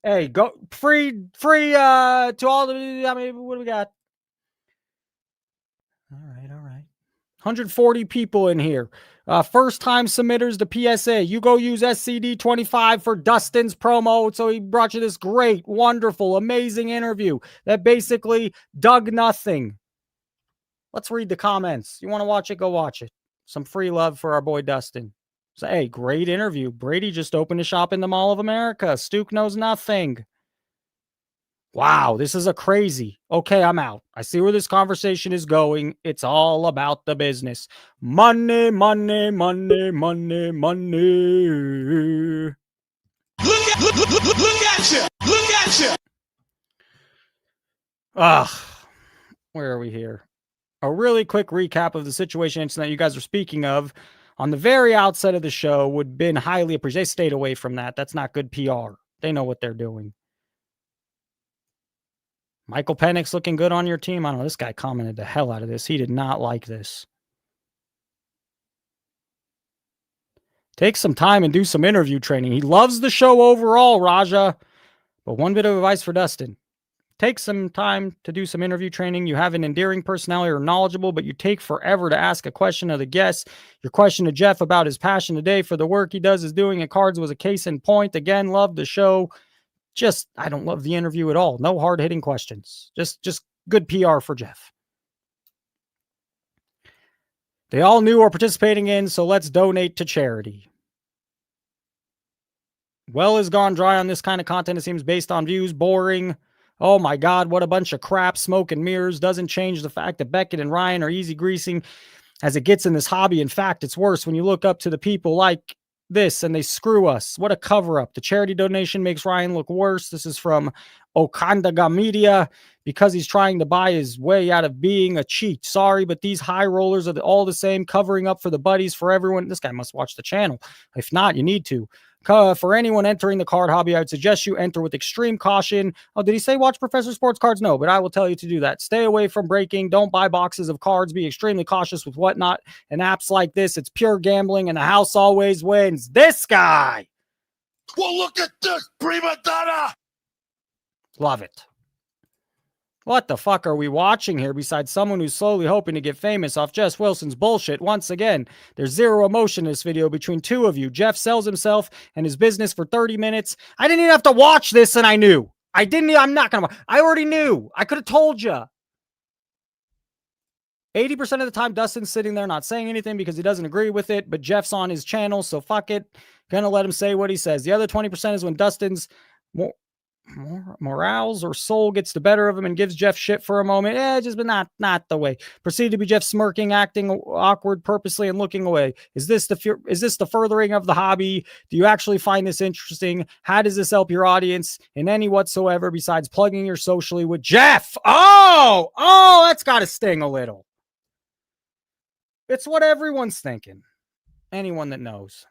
Hey, go free to all the, I mean, what do we got? All right. 140 people in here. First time submitters to PSA. You go use SCD25 for Dustin's promo. So he brought you this great, wonderful, amazing interview that basically dug nothing. Let's read the comments. You want to watch it? Go watch it. Some free love for our boy Dustin. So, hey, great interview. Brady just opened a shop in the Mall of America. Stuke knows nothing. Wow, this is a crazy. Okay, I'm out. I see where this conversation is going. It's all about the business. Money, money, money, money, money. Look at you. Look at you. Where are we here? A really quick recap of the situation incident you guys are speaking of on the very outset of the show would have been highly appreciated. They stayed away from that. That's not good PR. They know what they're doing. Michael Penix looking good on your team. I don't know. This guy commented the hell out of this. He did not like this. Take some time and do some interview training. He loves the show overall, Raja. But one bit of advice for Dustin. Take some time to do some interview training. You have an endearing personality or knowledgeable, but you take forever to ask a question of the guest. Your question to Jeff about his passion today for the work he does is doing at Cards was a case in point. Again, love the show. I don't love the interview at all. No hard-hitting questions. Just good PR for Jeff. They all knew or participating in, so let's donate to charity. Well has gone dry on this kind of content. It seems based on views, boring. Oh my God, what a bunch of crap, smoke and mirrors. Doesn't change the fact that Beckett and Ryan are easy greasing as it gets in this hobby. In fact, it's worse when you look up to the people like this and they screw us. What a cover up. The charity donation makes Ryan look worse. This is from Okandaga Media because he's trying to buy his way out of being a cheat. Sorry, but these high rollers are all the same, covering up for the buddies for everyone. This guy must watch the channel. If not, you need to. For anyone entering the card hobby, I would suggest you enter with extreme caution. Oh, did he say watch Professor Sports Cards? No, but I will tell you to do that. Stay away from breaking. Don't buy boxes of cards. Be extremely cautious with whatnot. And apps like this, it's pure gambling, and the house always wins. This guy. Well, look at this, prima donna. Love it. What the fuck are we watching here besides someone who's slowly hoping to get famous off Jeff Wilson's bullshit? Once again, there's zero emotion in this video between two of you. Jeff sells himself and his business for 30 minutes. I didn't even have to watch this and I knew. I'm not going to. I already knew. I could have told you. 80% of the time, Dustin's sitting there not saying anything because he doesn't agree with it, but Jeff's on his channel, so fuck it. Gonna let him say what he says. The other 20% is when Dustin's morals or soul gets the better of him and gives Jeff shit for a moment. Just but not the way. Proceed to be Jeff smirking, acting awkward purposely and looking away. Is this the furthering of the hobby? Do you actually find this interesting? How does this help your audience in any whatsoever besides plugging your socially with Jeff? Oh, that's got to sting a little. It's what everyone's thinking. Anyone that knows.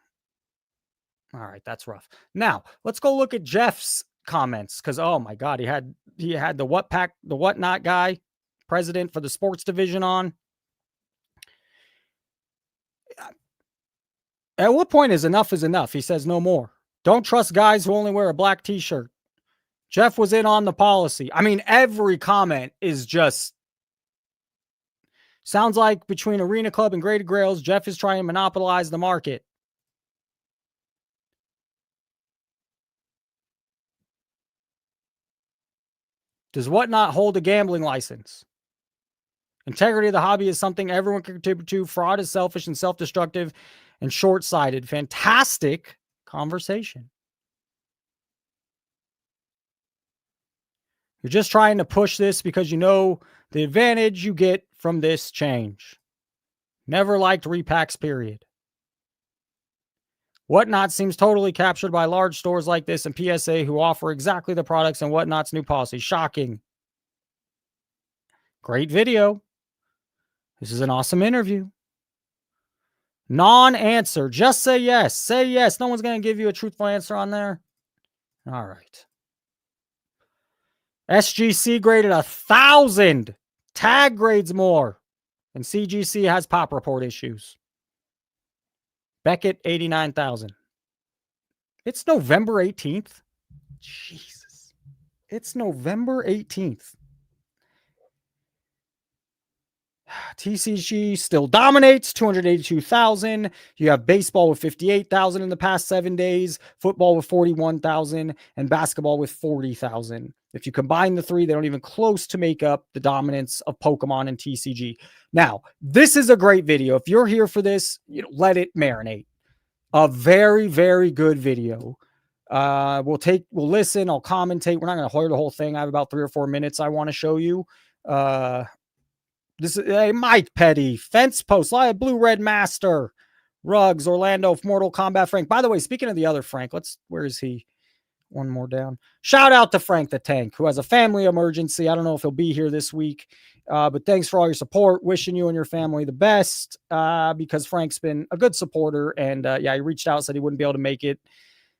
All right, that's rough. Now, let's go look at Jeff's comments because oh my God, he had the whatnot guy, president for the sports division on. At what point is enough? He says no more. Don't trust guys who only wear a black t-shirt. Jeff was in on the policy. I mean, every comment is just sounds like between Arena Club and Graded Grails, Jeff is trying to monopolize the market. Does whatnot hold a gambling license? Integrity of the hobby is something everyone can contribute to. Fraud is selfish and self-destructive and short-sighted. Fantastic conversation. You're just trying to push this because you know the advantage you get from this change. Never liked repacks, period. Whatnot seems totally captured by large stores like this and PSA who offer exactly the products and Whatnot's new policy. Shocking. Great video. This is an awesome interview. Non-answer. Just say yes. Say yes. No one's going to give you a truthful answer on there. All right. SGC graded 1,000. Tag grades more. And CGC has pop report issues. Beckett, 89,000. It's November 18th. Jesus. It's November 18th. TCG still dominates, 282,000. You have baseball with 58,000 in the past 7 days, football with 41,000, and basketball with 40,000. If you combine the three, they don't even close to make up the dominance of Pokemon and TCG. Now, this is a great video. If you're here for this, let it marinate. A very, very good video. We'll listen, I'll commentate. We're not going to hear the whole thing. I have about 3 or 4 minutes I want to show you. This is Mike Petty, Fence Post, Live Blue Red Master, Rugs, Orlando, Mortal Kombat Frank. By the way, speaking of the other Frank, where is he? One more down. Shout out to Frank the Tank, who has a family emergency. I don't know if he'll be here this week, but thanks for all your support. Wishing you and your family the best, because Frank's been a good supporter. And he reached out, said he wouldn't be able to make it.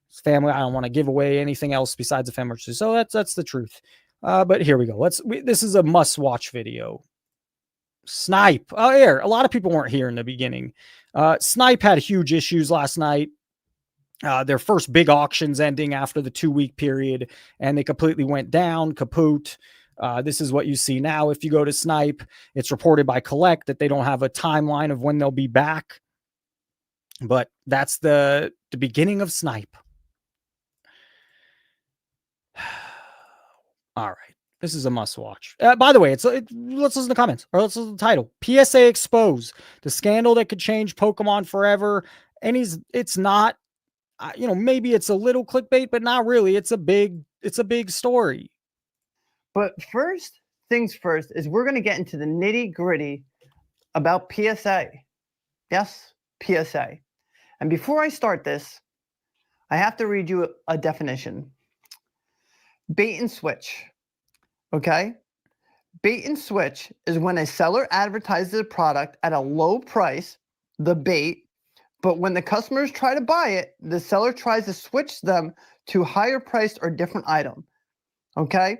His family, I don't want to give away anything else besides the family emergency. So that's the truth. But here we go. This is a must-watch video. Snipe. Oh, here. A lot of people weren't here in the beginning. Snipe had huge issues last night. Their first big auctions ending after the 2-week period, and they completely went down, kaput. This is what you see now. If you go to Snipe, it's reported by Collect that they don't have a timeline of when they'll be back. But that's the beginning of Snipe. All right. This is a must watch. By the way, let's listen to the comments, or let's listen to the title. PSA Expose, the scandal that could change Pokemon forever. And it's not, maybe it's a little clickbait, but not really. It's a big story. But first things first is we're going to get into the nitty gritty about PSA. Yes, PSA. And before I start this, I have to read you a definition. Bait and switch. Okay? Bait and switch is when a seller advertises a product at a low price, the bait, but when the customers try to buy it, the seller tries to switch them to higher priced or different item. Okay?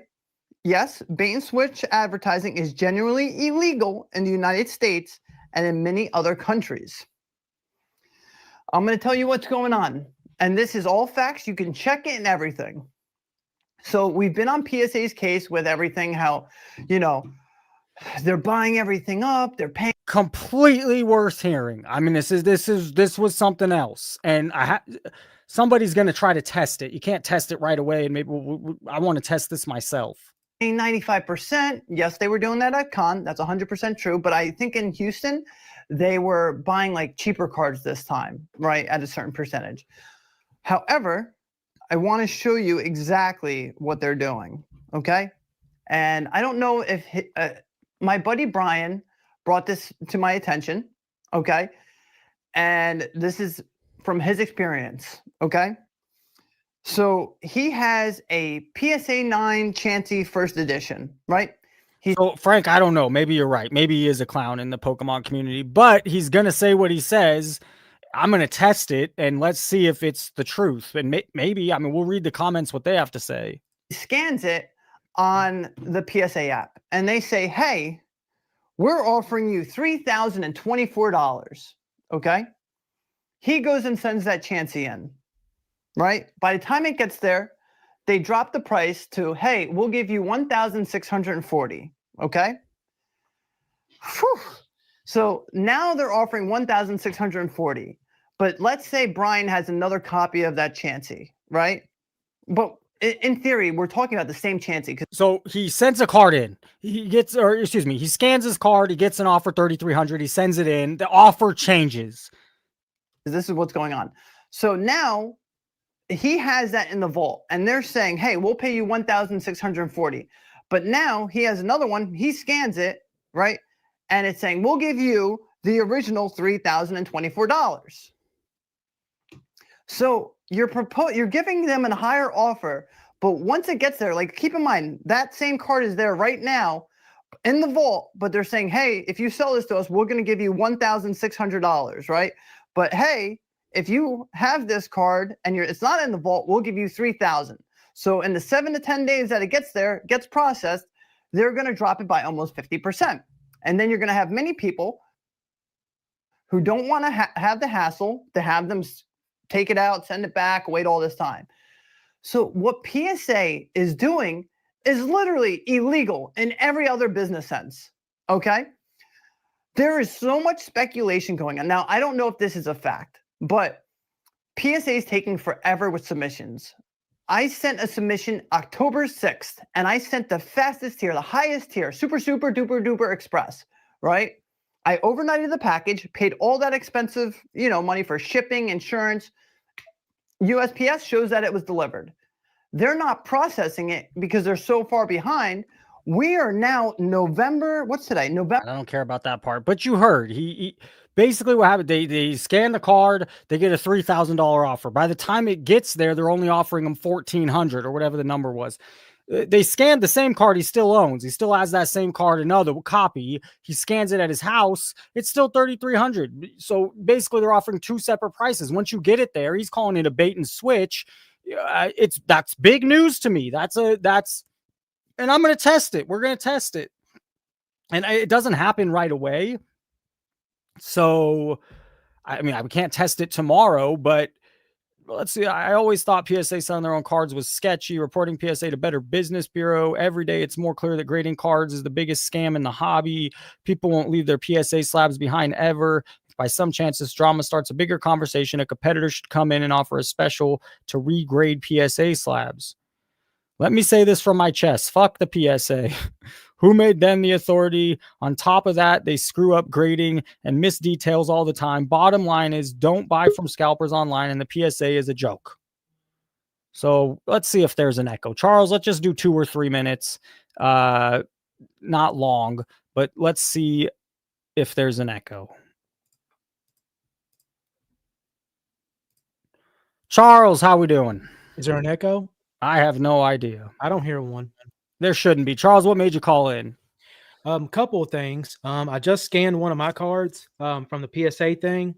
Yes, bait and switch advertising is generally illegal in the United States and in many other countries. I'm going to tell you what's going on. And this is all facts. You can check it and everything. So we've been on PSA's case with everything, how, they're buying everything up, they're paying. Completely worth hearing. I mean, this was something else. And somebody's going to try to test it. You can't test it right away. And maybe I want to test this myself. 95%. Yes, they were doing that at Con. That's 100% true. But I think in Houston, they were buying like cheaper cards this time, right? At a certain percentage. However, I want to show you exactly what they're doing, okay? And I don't know if my buddy Brian brought this to my attention, okay? And this is from his experience, okay? So he has a PSA 9 Chansey first edition, right? So Frank, I don't know. Maybe you're right. Maybe he is a clown in the Pokemon community, but he's going to say what he says. I'm going to test it and let's see if it's the truth. And maybe, we'll read the comments, what they have to say. He scans it on the PSA app and they say, hey, we're offering you $3,024. Okay. He goes and sends that Chansey in, right? By the time it gets there, they drop the price to, hey, we'll give you $1,640. Okay. Whew. So now they're offering $1,640. But let's say Brian has another copy of that Chansey, right? But in theory, we're talking about the same Chansey. So he sends a card in. He scans his card. He gets an offer, $3,300. He sends it in. The offer changes. This is what's going on. So now he has that in the vault, and they're saying, hey, we'll pay you $1,640. But now he has another one. He scans it, right? And it's saying, we'll give you the original $3,024. So you're giving them a higher offer, but once it gets there, like keep in mind, that same card is there right now, in the vault, but they're saying, hey, if you sell this to us, we're going to give you $1,600, right? But hey, if you have this card and it's not in the vault, we'll give you $3,000. So in the 7 to 10 days that it gets there, gets processed, they're going to drop it by almost 50%. And then you're going to have many people who don't want to have the hassle to have them take it out, send it back, wait all this time. So what PSA is doing is literally illegal in every other business sense, okay? There is so much speculation going on. Now, I don't know if this is a fact, but PSA is taking forever with submissions. I sent a submission October 6th, and I sent the fastest tier, the highest tier, super, super, duper, duper express, right? I overnighted the package, paid all that expensive, money for shipping, insurance. USPS shows that it was delivered. They're not processing it because they're so far behind. We are now November. What's today? November. I don't care about that part, but you heard he basically what happened. They scan the card, they get a $3,000 offer. By the time it gets there, they're only offering him $1,400 or whatever the number was. They scanned the same card he still owns. He still has that same card, another copy. He scans it at his house. It's still $3,300. So basically, they're offering two separate prices. Once you get it there, he's calling it a bait and switch. That's big news to me. And I'm going to test it. We're going to test it. And it doesn't happen right away. So, I mean, I can't test it tomorrow, but let's see. I always thought PSA selling their own cards was sketchy. Reporting PSA to Better Business Bureau. Every day it's more clear that grading cards is the biggest scam in the hobby. People won't leave their PSA slabs behind ever. If by some chance this drama starts a bigger conversation, a competitor should come in and offer a special to regrade PSA slabs. Let me say this from my chest. Fuck the PSA. Who made them the authority? On top of that, they screw up grading and miss details all the time. Bottom line is, don't buy from scalpers online, and the PSA is a joke. So let's see if there's an echo. Charles, let's just do 2 or 3 minutes. Not long, but let's see if there's an echo. Charles, how we doing? Is there an echo? I have no idea. I don't hear one. There shouldn't be. Charles, what made you call in? Couple of things. I just scanned one of my cards from the PSA thing.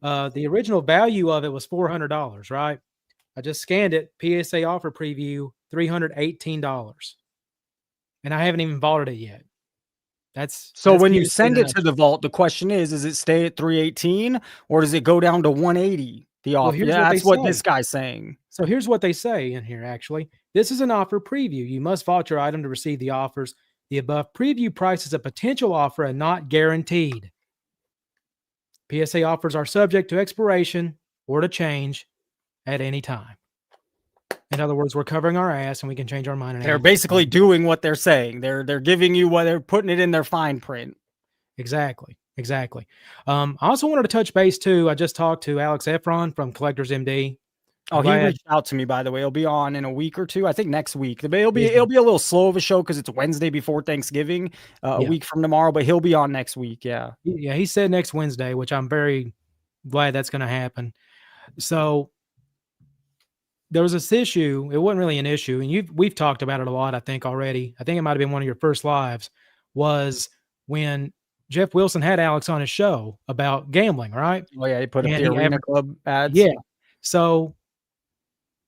The original value of it was $400, right? I just scanned it. PSA offer preview, $318. And I haven't even vaulted it yet. That's when you send it to the vault, the question is it stay at 318 or does it go down to 180? The offer. Well, that's what this guy's saying. So here's what they say in here, actually. This is an offer preview. You must vault your item to receive the offers. The above preview price is a potential offer and not guaranteed. PSA offers are subject to expiration or to change at any time. In other words, we're covering our ass and we can change our mind. They're basically doing what they're saying. They're giving you what they're putting it in their fine print. Exactly. I also wanted to touch base too. I just talked to Alex Efron from Collectors MD. Oh, he reached out to me, by the way. He'll be on in a week or two. I think next week. It'll be a little slow of a show because it's Wednesday before Thanksgiving, a week from tomorrow. But he'll be on next week. Yeah. He said next Wednesday, which I'm very glad that's going to happen. So there was this issue. It wasn't really an issue, and we've talked about it a lot. I think already. I think it might have been one of your first lives. Was when Jeff Wilson had Alex on his show about gambling, right? Oh yeah, he put up the Arena Club ads. Yeah. So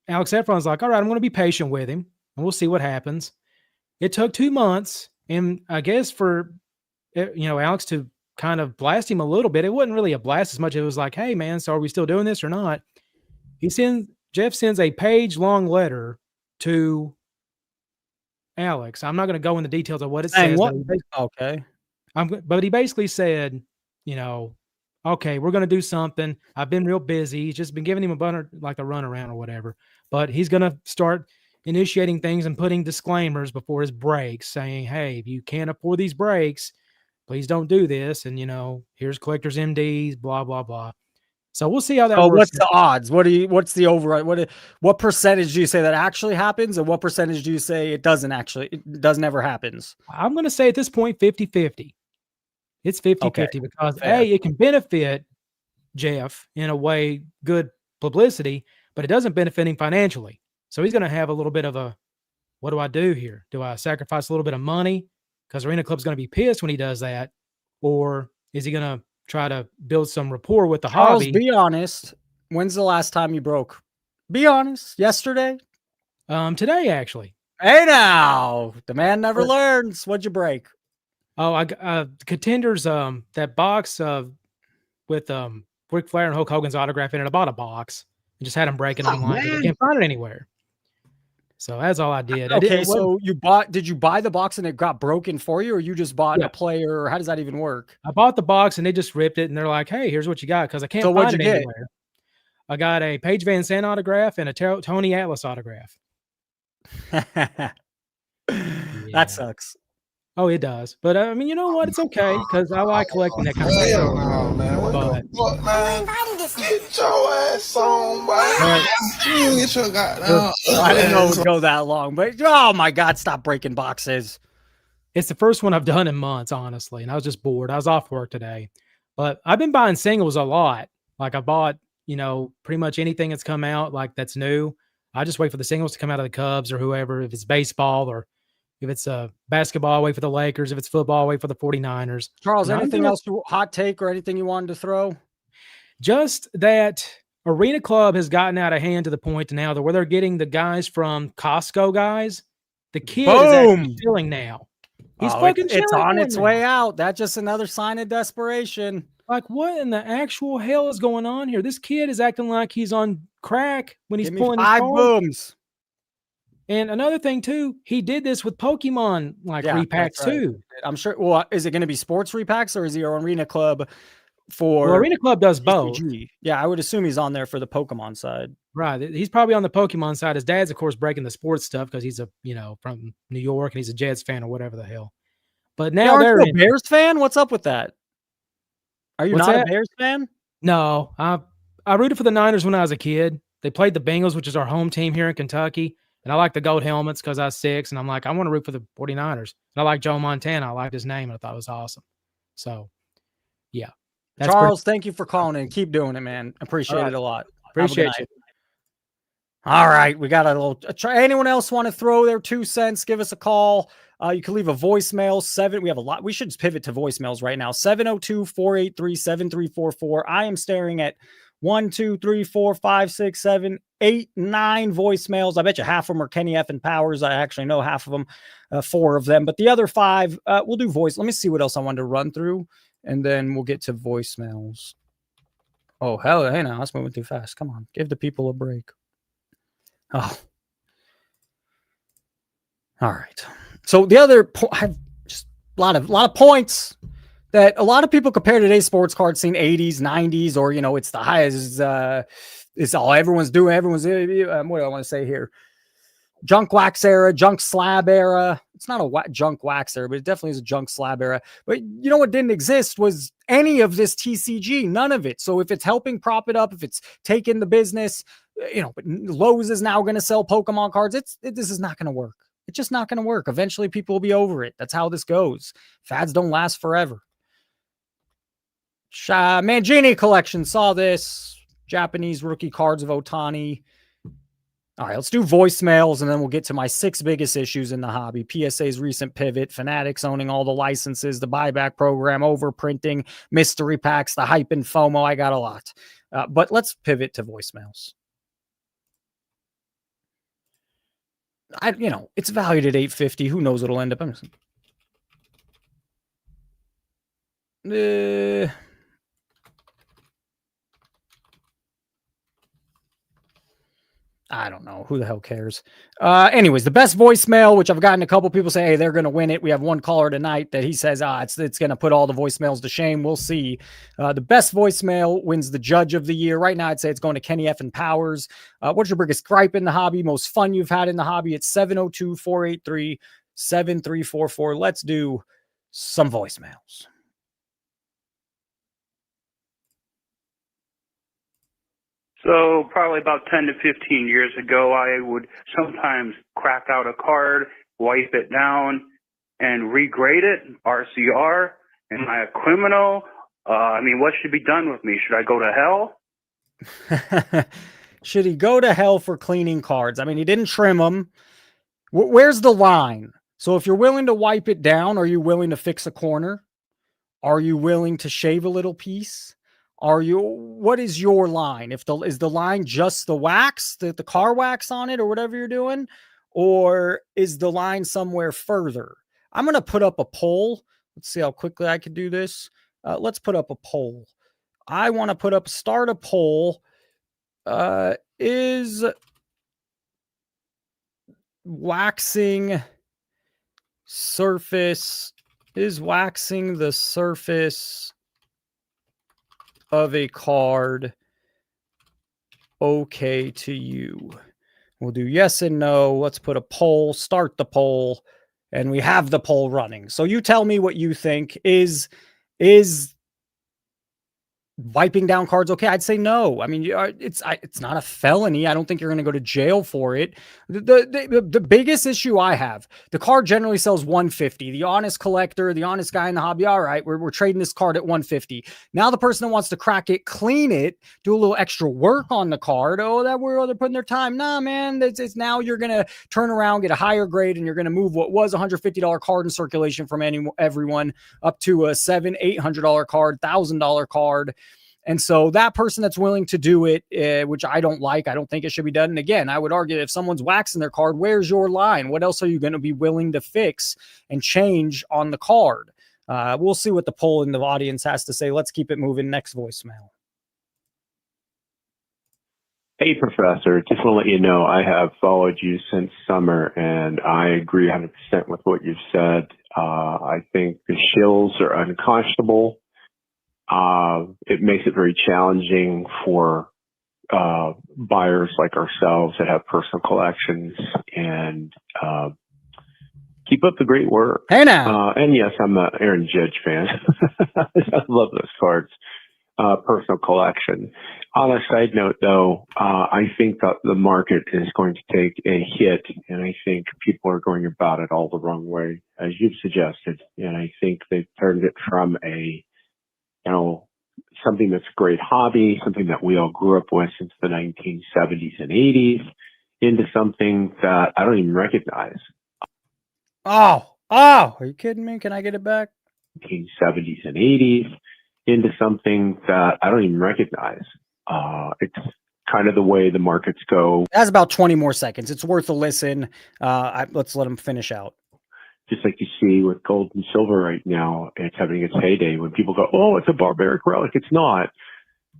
Alex Efron's like, all right, I'm going to be patient with him and we'll see what happens. It took 2 months. And I guess for, Alex to kind of blast him a little bit, it wasn't really a blast as much as it was like, hey man, so are we still doing this or not? Jeff sends a page-long letter to Alex. I'm not going to go into details of what it says. Okay. But he basically said, okay, we're going to do something. I've been real busy. He's just been giving him a runaround or whatever. But he's going to start initiating things and putting disclaimers before his breaks saying, hey, if you can't afford these breaks, please don't do this. And, here's Collectors MDs, blah, blah, blah. So we'll see how that works. What's the odds? What's the overall? What percentage do you say that actually happens? And what percentage do you say it doesn't ever happens? I'm going to say at this point, 50-50. It's 50-50 because it can benefit Jeff in a way, good publicity, but it doesn't benefit him financially. So he's going to have a little bit of a, what do I do here? Do I sacrifice a little bit of money because Arena Club's going to be pissed when he does that, or is he going to try to build some rapport with the Charles, hobby? be honest. When's the last time you broke? Be honest. Yesterday? Today, actually. Hey now, the man never But- learns. What'd you break? Oh, Contenders, that box with Ric Flair and Hulk Hogan's autograph in it. I bought a box and just had them breaking Oh, online. But I man. can't find it anywhere. So that's all I did. Okay, so did you buy the box and it got broken for you, or you just bought Yeah. a player? Or how does that even work? I bought the box and they just ripped it and they're like, "Hey, here's what you got," because I can't So what'd find it you get? anywhere. I got a Paige Van Sant autograph and a Tony Atlas autograph. That sucks. Oh, it does. But I mean, you know what? It's okay because I like collecting that kind of stuff. Hell no, man. What But- the fuck, man? Get your ass on, boy. You get your goddamn. I didn't know it would go that long, but oh my god, stop breaking boxes. It's the first one I've done in months, honestly. And I was just bored. I was off work today. But I've been buying singles a lot. Like I bought, pretty much anything that's come out, like that's new. I just wait for the singles to come out of the Cubs or whoever. If it's baseball or if it's basketball, I wait for the Lakers. If it's football, I wait for the 49ers. Charles, No, I'm anything good. else, hot take or anything you wanted to throw? Just that Arena Club has gotten out of hand to the point now that where they're getting the guys from Costco guys, the kid is actually Boom. chilling now. He's Oh, fucking it's chilling on for its him way now. out. That's just another sign of desperation. Like, what in the actual hell is going on here? This kid is acting like he's on crack when he's Give me pulling his 5 card. booms. And another thing too, he did this with Pokemon Yeah, repacks that's right. too. I'm sure. Well, is it going to be sports repacks or is he on Arena Club for Well, Arena Club does both. TCG? Yeah, I would assume he's on there for the Pokemon side. Right. He's probably on the Pokemon side. His dad's, of course, breaking the sports stuff because he's from New York and he's a Jets fan or whatever the hell. But Hey, now aren't they're you a in. Bears fan? What's up with that? Are you What's not that? a Bears fan? No, I rooted for the Niners when I was a kid. They played the Bengals, which is our home team here in Kentucky. And I like the gold helmets because I was 6. And I'm like, I want to root for the 49ers. And I like Joe Montana. I liked his name and I thought it was awesome. So, yeah. That's Charles, thank you for calling in. Keep doing it, man. Appreciate right. it a lot. appreciate night. you. All right, we got a little. Anyone else want to throw their 2 cents? Give us a call. You can leave a voicemail. We have a lot. We should just pivot to voicemails right now. 702-483-7344. I am staring at 1, 2, 3, 4, 5, 6, 7, 8, 9 voicemails. I bet you half of them are Kenny F and Powers. I actually know half of them, 4 of them, but the other 5, we'll do voice. Let me see what else I wanted to run through, and then we'll get to voicemails. Oh, hell, hey now, that's moving too fast. Come on, give the people a break. Oh, all right. So the other, I have just a lot of points that a lot of people compare today's sports cards seen 80s, 90s, or it's the highest. It's all everyone's doing. Everyone's what do I want to say here? Junk wax era, junk slab era. It's not a junk wax era, but it definitely is a junk slab era. But you know what didn't exist was any of this TCG, none of it. So if it's helping prop it up, if it's taking the business, but Lowe's is now going to sell Pokemon cards. This is not going to work. It's just not going to work. Eventually people will be over it. That's how this goes. Fads don't last forever. Mangini collection saw this. Japanese rookie cards of Otani. All right, let's do voicemails, and then we'll get to my 6 biggest issues in the hobby. PSA's recent pivot, Fanatics owning all the licenses, the buyback program, overprinting, mystery packs, the hype and FOMO. I got a lot. But let's pivot to voicemails. It's valued at $850. Who knows what'll end up? I don't know. Who the hell cares? Anyways, the best voicemail, which I've gotten a couple people say, hey, they're going to win it. We have one caller tonight that he says, it's going to put all the voicemails to shame. We'll see. The best voicemail wins the judge of the year. Right now, I'd say it's going to Kenny F and Powers. What's your biggest gripe in the hobby? Most fun you've had in the hobby? It's 702-483-7344. Let's do some voicemails. So probably about 10 to 15 years ago, I would sometimes crack out a card, wipe it down, and regrade it, RCR. Am I a criminal? What should be done with me? Should I go to hell? Should he go to hell for cleaning cards? He didn't trim them. Where's the line? So if you're willing to wipe it down, are you willing to fix a corner? Are you willing to shave a little piece? What is your line? Is the line just the wax, the car wax on it or whatever you're doing? Or is the line somewhere further? I'm going to put up a poll. Let's see how quickly I can do this. Let's put up a poll. I want to start a poll. Is waxing the surface of a card okay to you? We'll do yes and no. Let's put a poll, start the poll, and we have the poll running. So you tell me what you think. Is wiping down cards okay? I'd say no. I mean, it's not a felony. I don't think you're going to go to jail for it. The biggest issue I have, the card generally sells 150. The honest collector, the honest guy in the hobby, all right, we're trading this card at 150. Now the person that wants to crack it, clean it, do a little extra work on the card, they're putting their time. Nah, man, it's now you're going to turn around, get a higher grade, and you're going to move what was a $150 card in circulation from everyone up to a $700-800 card, $1,000 card. And so that person that's willing to do it, which I don't like, I don't think it should be done. And again, I would argue if someone's waxing their card, where's your line? What else are you going to be willing to fix and change on the card? We'll see what the poll in the audience has to say. Let's keep it moving. Next voicemail. Hey, Professor. Just want to let you know I have followed you since summer, and I agree 100% with what you've said. I think the shills are unconscionable. It makes it very challenging for buyers like ourselves that have personal collections, and keep up the great work. Hey now. And yes, I'm an Aaron Judge fan. I love those cards. Personal collection. On a side note, though, I think that the market is going to take a hit, and I think people are going about it all the wrong way, as you've suggested. And I think they've turned it from something that's a great hobby, something that we all grew up with since the 1970s and 80s, into something that I don't even recognize. Oh, are you kidding me? Can I get it back? 1970s and 80s, into something that I don't even recognize. It's kind of the way the markets go. That's about 20 more seconds. It's worth a listen. Let's let him finish out. Just like you see with gold and silver right now, it's having its heyday when people go, oh, it's a barbaric relic. It's not.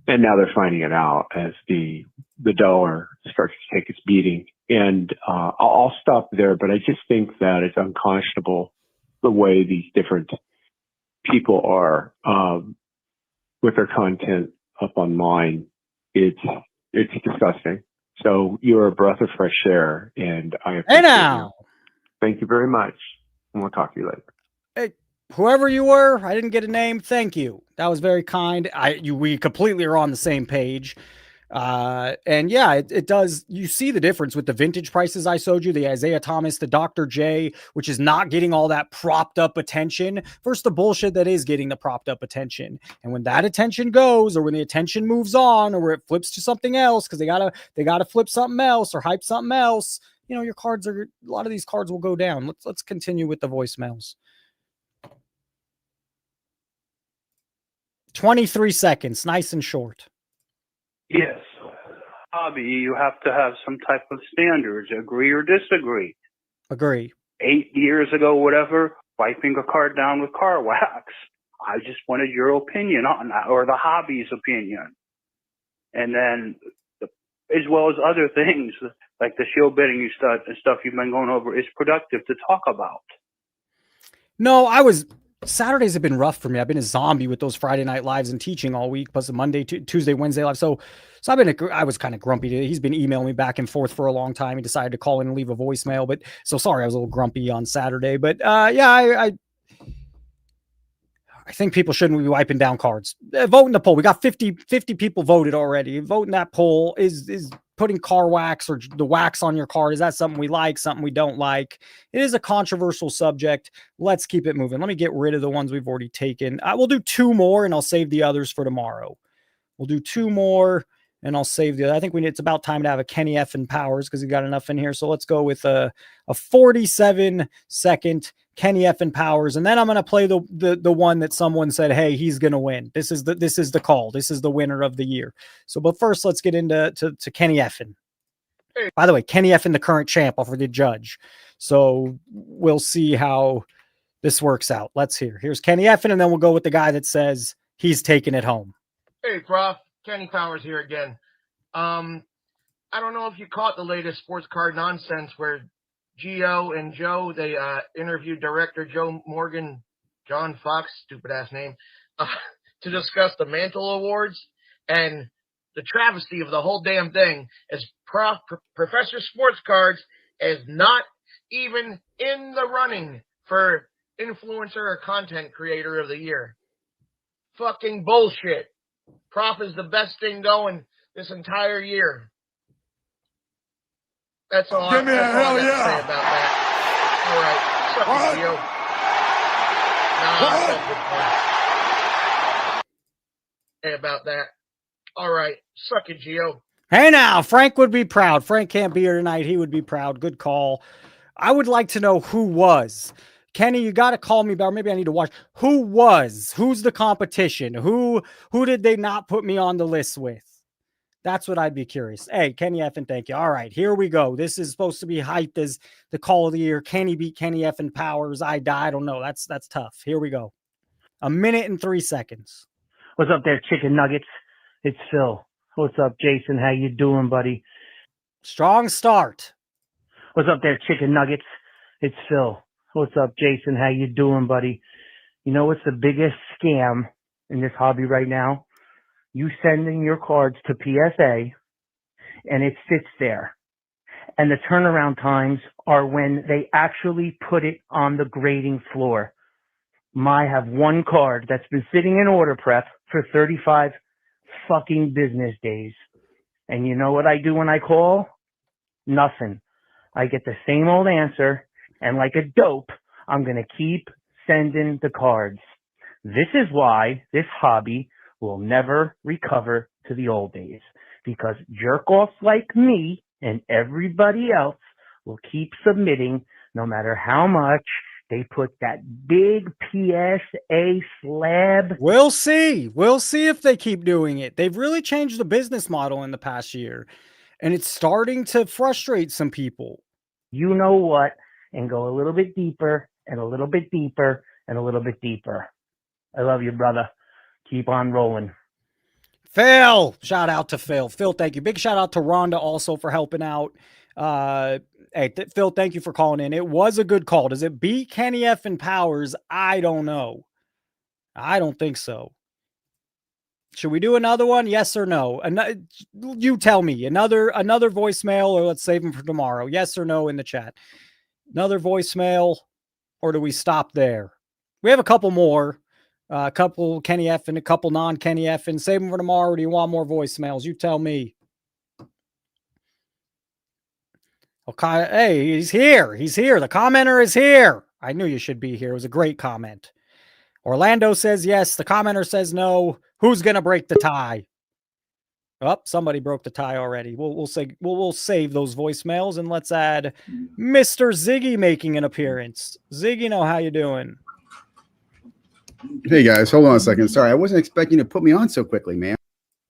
And now they're finding it out as the dollar starts to take its beating. And I'll stop there, but I just think that it's unconscionable the way these different people are with their content up online. It's disgusting. So you're a breath of fresh air, and I appreciate you. Thank you very much. And we'll talk to you later. Hey, whoever you were, I didn't get a name. Thank you. That was very kind. We completely are on the same page. And yeah, it does. You see the difference with the vintage prices I showed you, the Isaiah Thomas, the Dr. J, which is not getting all that propped up attention versus the bullshit that is getting the propped up attention. And when that attention goes, or when the attention moves on, or where it flips to something else, because they gotta flip something else or hype something else, your cards a lot of these cards will go down. Let's continue with the voicemails. 23 seconds, nice and short. Yes. Hobby, you have to have some type of standards, agree or disagree. Agree. 8 years ago, whatever, wiping a card down with car wax. I just wanted your opinion on that, or the hobby's opinion. And then, as well as other things, like the shield bidding stuff you've been going over, is productive to talk about. No, Saturdays have been rough for me. I've been a zombie with those Friday night lives and teaching all week, plus a Monday, Tuesday, Wednesday live. So I was kind of grumpy. He's been emailing me back and forth for a long time. He decided to call in and leave a voicemail, but so sorry, I was a little grumpy on Saturday, but I think people shouldn't be wiping down cards. Vote in the poll. We got 50 people voted already. Vote in that poll. Is putting car wax or the wax on your card, is that something we like, something we don't like? It is a controversial subject. Let's keep it moving. Let me get rid of the ones we've already taken. We'll do 2 more, and I'll save the others for tomorrow. We'll do 2 more. and I'll save the. I think it's about time to have a Kenny effing Powers because he got enough in here. So let's go with a 47-second Kenny effing Powers, and then I'm gonna play the one that someone said, hey, he's gonna win. This is the call. This is the winner of the year. So, but first, let's get into to Kenny effing. By the way, Kenny effing the current champ for the judge. So we'll see how this works out. Let's hear. Here's Kenny effing, and then we'll go with the guy that says he's taking it home. Hey, Prof. Kenny Powers here again. I don't know if you caught the latest sports card nonsense where Gio and Joe, they interviewed director Joe Morgan, John Fox, stupid ass name, to discuss the Mantle Awards. And the travesty of the whole damn thing is Professor Sports Cards is not even in the running for influencer or content creator of the year. Fucking bullshit. Prof is the best thing going this entire year. That's all I got to say about that. All right. Suck it, Gio. Nah, about that. All right. Suck it, Gio. Hey now, Frank would be proud. Frank can't be here tonight. He would be proud. Good call. I would like to know who was. Kenny, you got to call me back. Maybe I need to watch. Who's the competition? Who did they not put me on the list with? That's what I'd be curious. Hey, Kenny effing, thank you. All right, here we go. This is supposed to be hyped as the call of the year. Can he beat Kenny effing Powers? I don't know. That's tough. Here we go. 1 minute and 3 seconds. What's up there, chicken nuggets? It's Phil. What's up, Jason? How you doing, buddy? Strong start. What's up there, chicken nuggets? It's Phil. What's up, Jason? How you doing, buddy? You know what's the biggest scam in this hobby right now? You sending your cards to PSA, and it sits there. And the turnaround times are when they actually put it on the grading floor. I have one card that's been sitting in order prep for 35 fucking business days. And you know what I do when I call? Nothing. I get the same old answer, and like a dope, I'm going to keep sending the cards. This is why this hobby will never recover to the old days, because jerk-offs like me and everybody else will keep submitting no matter how much they put that big PSA slab. We'll see. We'll see if they keep doing it. They've really changed the business model in the past year, and it's starting to frustrate some people. You know what? And go a little bit deeper and a little bit deeper and a little bit deeper. I love you, brother. Keep on rolling. Phil, shout out to Phil. Phil, thank you. Big shout out to Rhonda also for helping out. Hey, Phil, thank you for calling in. It was a good call. Does it beat Kenny effing Powers? I don't know. I don't think so. Should we do another one? Yes or no? You tell me. Another voicemail, or let's save them for tomorrow. Yes or no in the chat. Another voicemail, or do we stop there? We have a couple more. A couple Kenny F and a couple non-Kenny F, and save them for tomorrow. Or do you want more voicemails? You tell me. Okay, hey, he's here. He's here. The commenter is here. I knew you should be here. It was a great comment. Orlando says yes. The commenter says no. Who's gonna break the tie? Oh, somebody broke the tie already. We'll save those voicemails, and let's add Mr. Ziggy making an appearance. Ziggy, how you doing? Hey guys, hold on a second. Sorry, I wasn't expecting you to put me on so quickly, man.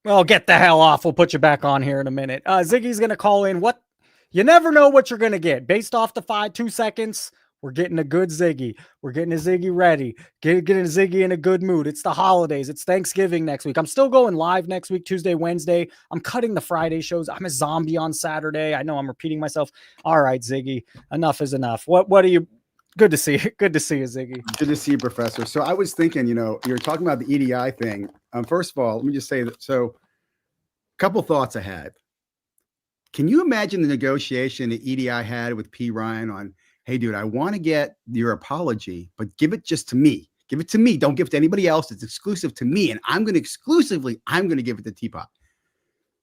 Well, get the hell off. We'll put you back on here in a minute. Ziggy's going to call in. What? You never know what you're going to get. Based off the 2 seconds, we're getting a good Ziggy. We're getting a Ziggy ready. Getting a Ziggy in a good mood. It's the holidays. It's Thanksgiving next week. I'm still going live next week, Tuesday, Wednesday. I'm cutting the Friday shows. I'm a zombie on Saturday. I know I'm repeating myself. All right, Ziggy, enough is enough. What are you... Good to see you. Good to see you, Ziggy. Good to see you, Professor. So I was thinking, you're talking about the EDI thing. First of all, let me just say that. So a couple thoughts I had. Can you imagine the negotiation that EDI had with P. Ryan on, hey, dude, I want to get your apology, but give it just to me. Give it to me. Don't give it to anybody else. It's exclusive to me. And I'm going to give it to Teapot.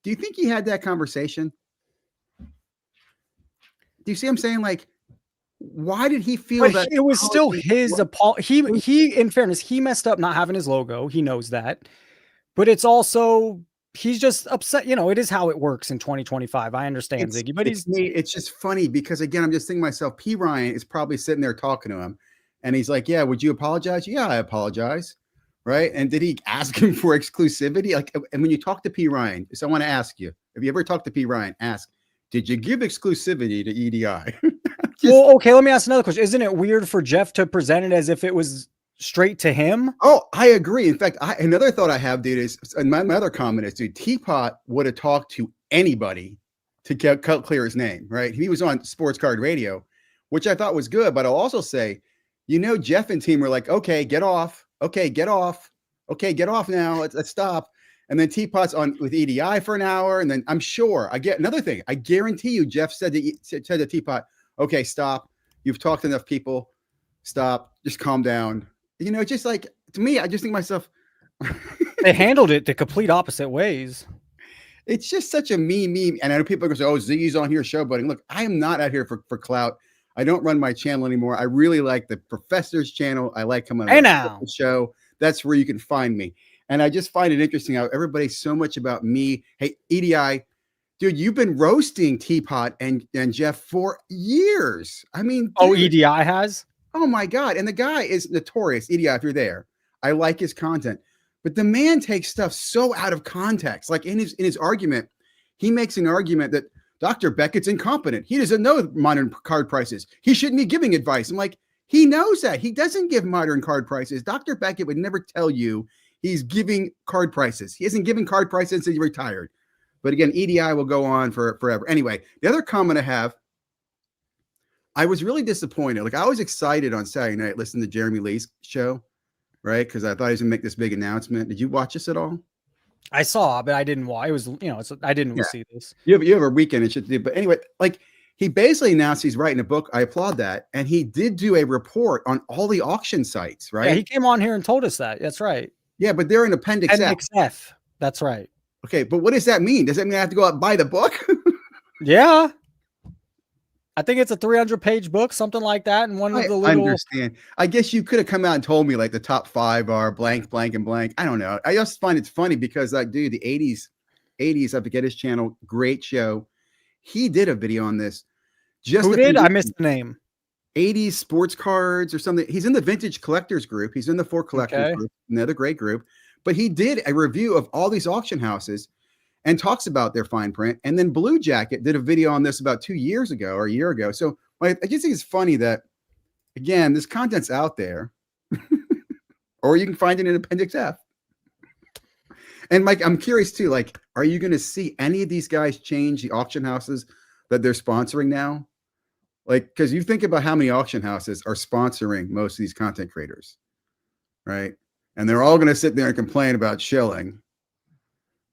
Do you think he had that conversation? Do you see what I'm saying? Like, why did he feel that it was still his apology? He, in fairness, he messed up not having his logo. He knows that, but it's also he's just upset. You know, it is how it works in 2025. I understand, It's, Ziggy, but it's just funny because again, I'm just thinking to myself, P. Ryan is probably sitting there talking to him, and he's like, "Yeah, would you apologize?" "Yeah, I apologize." Right? And did he ask him for exclusivity? Like, and when you talk to P. Ryan, so I want to ask you, have you ever talked to P. Ryan? Ask, did you give exclusivity to EDI? well, okay. Let me ask another question. Isn't it weird for Jeff to present it as if it was straight to him? Oh, I agree. In fact, another thought I have, dude, is, and my other comment is, dude, Teapot would have talked to anybody to clear his name, right? He was on Sports Card Radio, which I thought was good. But I'll also say, you know, Jeff and team were like, okay, get off. Okay, get off. Okay, get off now. Let's stop. And then Teapot's on with EDI for an hour. And then I'm sure I get another thing. I guarantee you, Jeff said to Teapot, okay, stop. You've talked to enough people. Stop. Just calm down. You know, just like, to me, I just think to myself, they handled it the complete opposite ways. It's just such a meme. And I know people are going to say, oh, Z's on here showboating. Look, I am not out here for clout. I don't run my channel anymore. I really like the Professor's channel. I like coming on the show. That's where you can find me. And I just find it interesting how everybody's so much about me. Hey, EDI, dude, you've been roasting Teapot and Jeff for years. I mean, dude, EDI has? Oh my God. And the guy is notorious. EDI, if you're there, I like his content, but the man takes stuff so out of context. Like in his argument, he makes an argument that Dr. Beckett's incompetent. He doesn't know modern card prices. He shouldn't be giving advice. I'm like, he knows that. He doesn't give modern card prices. Dr. Beckett would never tell you he's giving card prices. He hasn't given card prices since he retired. But again, EDI will go on forever. Anyway, the other comment I have, I was really disappointed. Like, I was excited on Saturday night listening to Jeremy Lee's show, right? Because I thought he was going to make this big announcement. Did you watch this at all? I saw, but I didn't watch. It was, you know, I didn't see this. You have a weekend and shit to do. But anyway, like, he basically announced he's writing a book. I applaud that. And he did do a report on all the auction sites, right? Yeah, he came on here and told us that. That's right. Yeah, but they're in Appendix F. That's right. Okay, but what does that mean? Does that mean I have to go out and buy the book? Yeah. I think it's a 300-page book, something like that. And one of the little. I understand. I guess you could have come out and told me like the top 5 are blank, blank, and blank. I don't know. I just find it's funny because, like, dude, the 80s, I forget his channel, great show. He did a video on this. Who did? I missed the name. 80s sports cards or something. He's in the vintage collectors group. He's in the 4 collectors group, another great group. But he did a review of all these auction houses and talks about their fine print. And then Blue Jacket did a video on this about 2 years ago or a year ago. So I just think it's funny that, again, this content's out there, or you can find it in Appendix F. And Mike, I'm curious too, like, are you going to see any of these guys change the auction houses that they're sponsoring now? Like, because you think about how many auction houses are sponsoring most of these content creators, right? And they're all going to sit there and complain about shilling,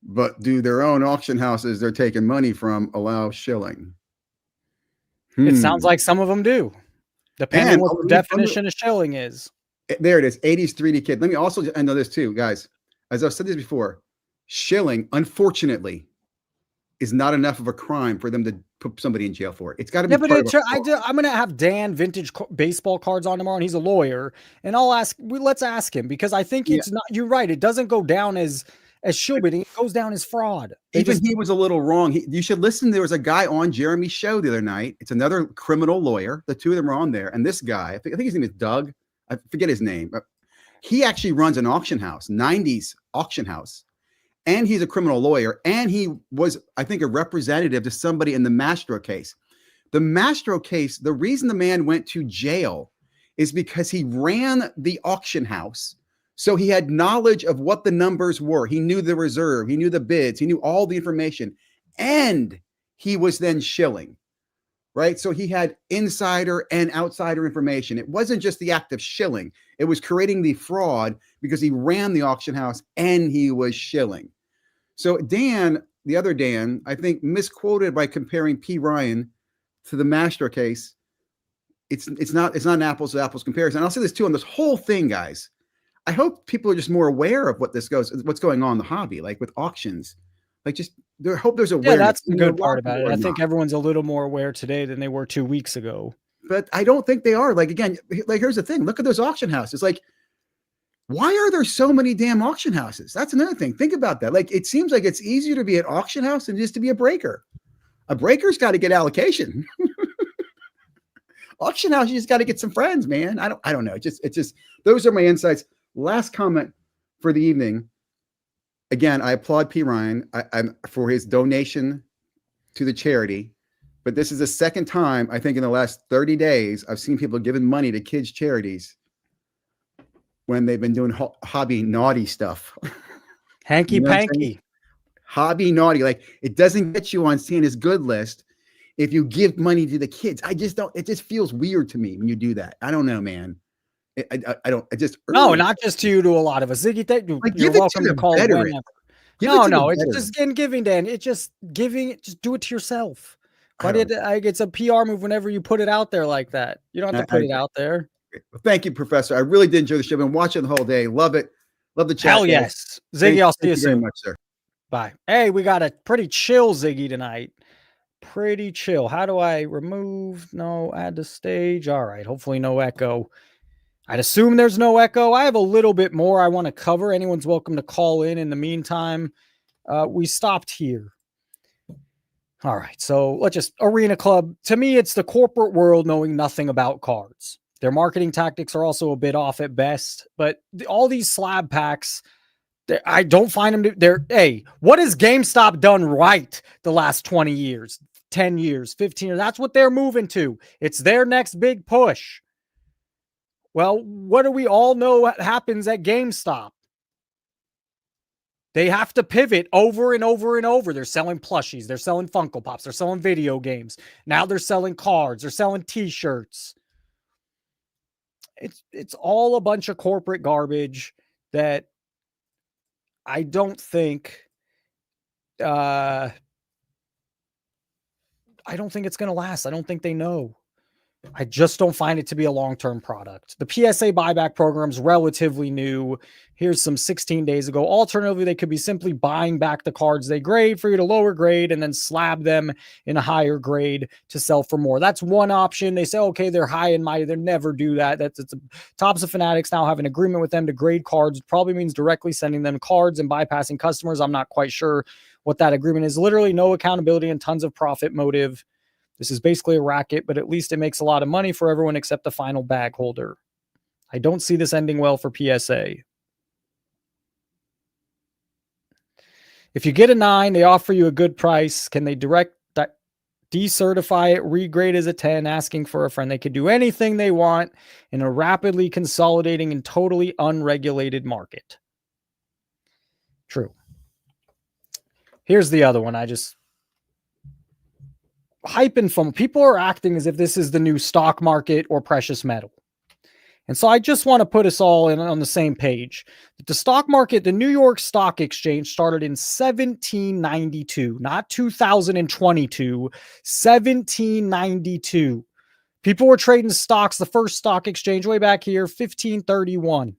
but do their own auction houses they're taking money from allow shilling? It sounds like some of them do, depending on what the definition of shilling is. There it is, 80s 3D kid. Let me also, I know this too, guys. As I've said this before, shilling, unfortunately, is not enough of a crime for them to put somebody in jail for it. It's got to be. Yeah, but I'm going to have Dan Vintage Baseball Cards on tomorrow, and he's a lawyer, and let's ask him, because I think it's not. You're right. It doesn't go down as shill bidding. It goes down as fraud. He was a little wrong. You should listen. There was a guy on Jeremy's show the other night. It's another criminal lawyer. The two of them are on there, and this guy, I think his name is Doug. I forget his name. He actually runs an auction house, 90s auction house. And he's a criminal lawyer. And he was, I think, a representative to somebody in the Mastro case. The Mastro case, the reason the man went to jail is because he ran the auction house. So he had knowledge of what the numbers were. He knew the reserve. He knew the bids. He knew all the information. And he was then shilling. Right. So he had insider and outsider information. It wasn't just the act of shilling. It was creating the fraud because he ran the auction house and he was shilling. So Dan, the other Dan, I think misquoted by comparing P. Ryan to the Mastro case. It's not an apples to apples comparison. And I'll say this too on this whole thing, guys. I hope people are just more aware of what's going on in the hobby, like with auctions. Like, just hope there's awareness. Yeah, that's the good part about it. I think everyone's a little more aware today than they were 2 weeks ago. But I don't think they are. Like, again, like, here's the thing. Look at those auction houses. Like, Why are there so many damn auction houses? That's another thing. Think about that. Like, it seems like it's easier to be an auction house than just to be a breaker. A breaker's got to get allocation. Auction house, you just got to get some friends, man. I don't know. It's just those are my insights. Last comment for the evening. Again, I applaud P. Ryan for his donation to the charity, but this is the second time I think in the last 30 days I've seen people giving money to kids' charities when they've been doing hobby naughty stuff. Hanky panky. Hobby naughty. Like, it doesn't get you on Santa's good list if you give money to the kids. I just don't. It just feels weird to me when you do that. I don't know, man. I don't. I just no, not just to you, to a lot of us. Ziggy, you're welcome to call it whenever. No, it's just in giving, Dan. It's just giving. Just do it to yourself. But it's a PR move whenever you put it out there like that. You don't have to put it out there. Well, thank you, Professor. I really did enjoy the show. I've been watching the whole day. Love it. Love the chat. Hell yes. Ziggy, I'll see you soon. Very much, sir. Bye. Hey, we got a pretty chill Ziggy tonight. Pretty chill. How do I remove? No, add to stage. All right. Hopefully no echo. I'd assume there's no echo. I have a little bit more I want to cover. Anyone's welcome to call in the meantime. We stopped here. All right. So let's just Arena Club. To me, it's the corporate world knowing nothing about cards. Their marketing tactics are also a bit off at best, but all these slab packs, I don't find them hey, what has GameStop done right the last 20 years, 10 years, 15 years? That's what they're moving to. It's their next big push. Well, what do we all know happens at GameStop? They have to pivot over and over and over. They're selling plushies. They're selling Funko Pops. They're selling video games. Now they're selling cards. They're selling t-shirts. It's all a bunch of corporate garbage that I don't think it's going to last. I don't think they know. I just don't find it to be a long-term product. The PSA buyback program's relatively new. Here's some 16 days ago. Alternatively, they could be simply buying back the cards they grade for you to lower grade and then slab them in a higher grade to sell for more. That's one option. They say, okay, they're high and mighty. They never do that. Topps and Fanatics now have an agreement with them to grade cards. It probably means directly sending them cards and bypassing customers. I'm not quite sure what that agreement is. Literally no accountability and tons of profit motive. This is basically a racket, but at least it makes a lot of money for everyone except the final bag holder. I don't see this ending well for PSA. If you get a 9, they offer you a good price. Can they decertify it, regrade as a 10, asking for a friend? They could do anything they want in a rapidly consolidating and totally unregulated market. True. Here's the other one. Hype and FOMO. People are acting as if this is the new stock market or precious metal. And so I just want to put us all on the same page. The stock market, the New York Stock Exchange started in 1792, not 2022, 1792. People were trading stocks, the first stock exchange way back here, 1531.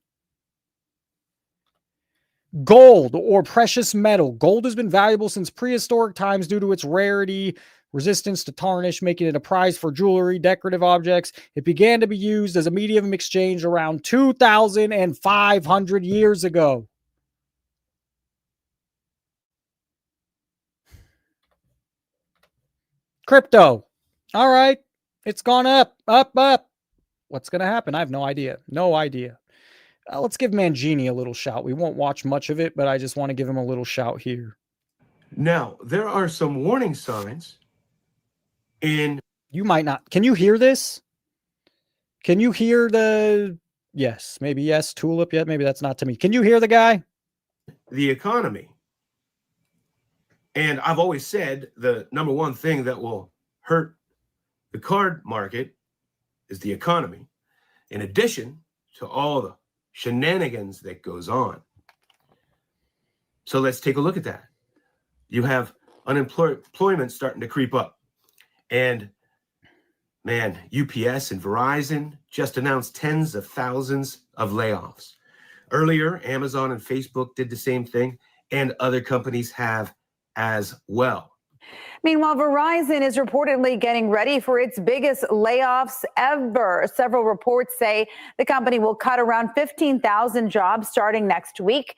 Gold or precious metal. Gold has been valuable since prehistoric times due to its rarity, resistance to tarnish, making it a prize for jewelry, decorative objects. It began to be used as a medium of exchange around 2,500 years ago. Crypto. All right. It's gone up, up, up. What's going to happen? I have no idea. No idea. Let's give Mangini a little shout. We won't watch much of it, but I just want to give him a little shout here. Now, there are some warning signs. You might not. Can you hear this? Can you hear the yes, maybe yes, tulip yet? Maybe that's not to me. Can you hear the guy? The economy. And I've always said the number one thing that will hurt the card market is the economy, in addition to all the shenanigans that goes on. So let's take a look at that. You have unemployment starting to creep up. And man, UPS and Verizon just announced tens of thousands of layoffs. Earlier, Amazon and Facebook did the same thing, and other companies have as well. Meanwhile, Verizon is reportedly getting ready for its biggest layoffs ever. Several reports say the company will cut around 15,000 jobs starting next week.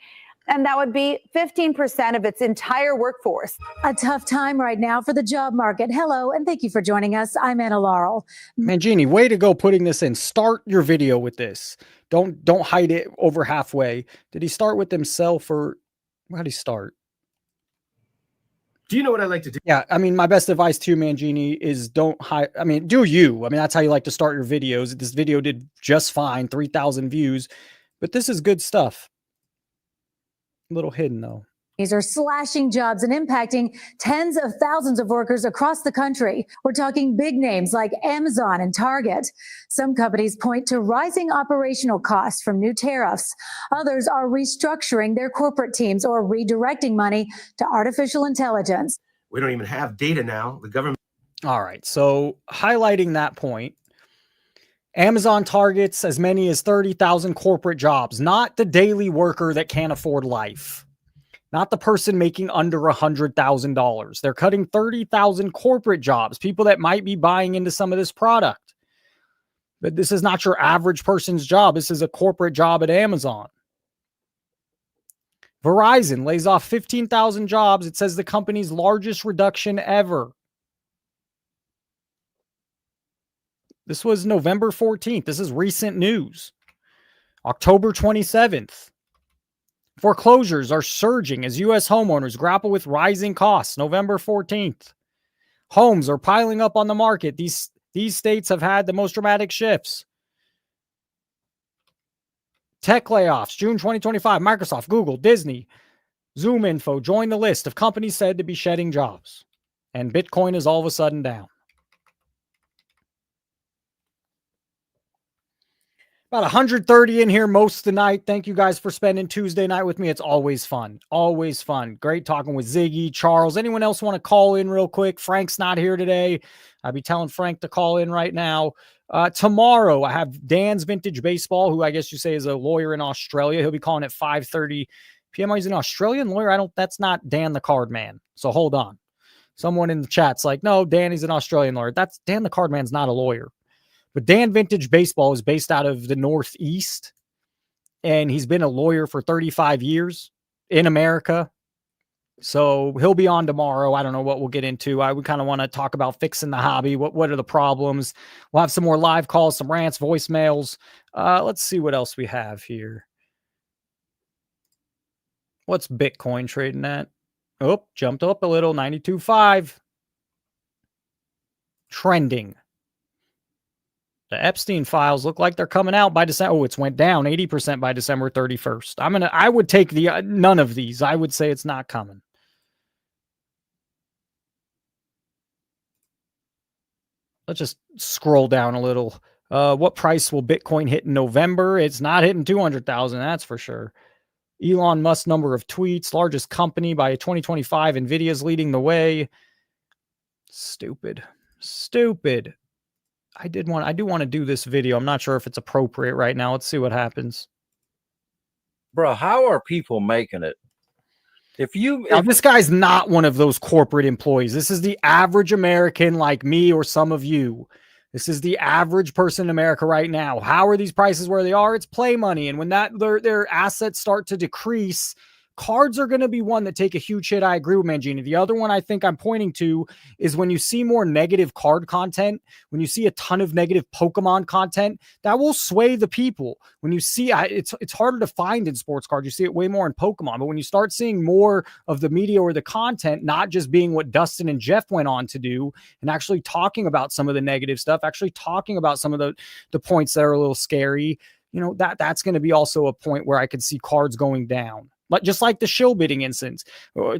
And that would be 15% of its entire workforce. A tough time right now for the job market. Hello, and thank you for joining us. I'm Anna Laurel. Mangini, way to go putting this in. Start your video with this. Don't hide it over halfway. Did he start with himself, or how did he start? Do you know what I like to do? Yeah, I mean, my best advice to you, Mangini, is don't hide. I mean, do you. I mean, that's how you like to start your videos. This video did just fine, 3,000 views, but this is good stuff. A little hidden, though. These are slashing jobs and impacting tens of thousands of workers across the country. We're talking big names like Amazon and Target. Some companies point to rising operational costs from new tariffs. Others are restructuring their corporate teams or redirecting money to artificial intelligence. We don't even have data now. The government. All right. So highlighting that point, Amazon targets as many as 30,000 corporate jobs, not the daily worker that can't afford life, not the person making under $100,000. They're cutting 30,000 corporate jobs, people that might be buying into some of this product. But this is not your average person's job. This is a corporate job at Amazon. Verizon lays off 15,000 jobs. It says the company's largest reduction ever. This was November 14th. This is recent news. October 27th. Foreclosures are surging as U.S. homeowners grapple with rising costs. November 14th. Homes are piling up on the market. These states have had the most dramatic shifts. Tech layoffs, June 2025. Microsoft, Google, Disney, ZoomInfo join the list of companies said to be shedding jobs. And Bitcoin is all of a sudden down. About 130 in here most of the night. Thank you guys for spending Tuesday night with me. It's always fun. Always fun. Great talking with Ziggy, Charles. Anyone else want to call in real quick? Frank's not here today. I'll be telling Frank to call in right now. Tomorrow, I have Dan's Vintage Baseball, who I guess you say is a lawyer in Australia. He'll be calling at 5:30 p.m. He's an Australian lawyer. That's not Dan the Card Man. So hold on. Someone in the chat's like, no, Dan is an Australian lawyer. That's Dan the Card Man's not a lawyer. But Dan Vintage Baseball is based out of the Northeast, and he's been a lawyer for 35 years in America. So he'll be on tomorrow. I don't know what we'll get into. I would kind of want to talk about fixing the hobby. What are the problems? We'll have some more live calls, some rants, voicemails. Let's see what else we have here. What's Bitcoin trading at? Oh, jumped up a little, 92.5. Trending. The Epstein files look like they're coming out by December. Oh, it's went down 80% by December 31st. I would take the none of these. I would say it's not coming. Let's just scroll down a little. What price will Bitcoin hit in November? It's not hitting 200,000. That's for sure. Elon Musk number of tweets, largest company by 2025. Nvidia's leading the way. Stupid. I do want to do this video. I'm not sure if it's appropriate right now. Let's see what happens. Bro, how are people making it? Now, this guy's not one of those corporate employees. This is the average American like me or some of you. This is the average person in America right now. How are these prices where they are? It's play money. And when their assets start to decrease, cards are going to be one that take a huge hit. I agree with Mangini. The other one I think I'm pointing to is when you see more negative card content, when you see a ton of negative Pokemon content, that will sway the people. When you see it's harder to find in sports cards. You see it way more in Pokemon. But when you start seeing more of the media or the content, not just being what Dustin and Jeff went on to do and actually talking about some of the negative stuff, actually talking about some of the points that are a little scary, that's going to be also a point where I could see cards going down. But just like the shill bidding instance,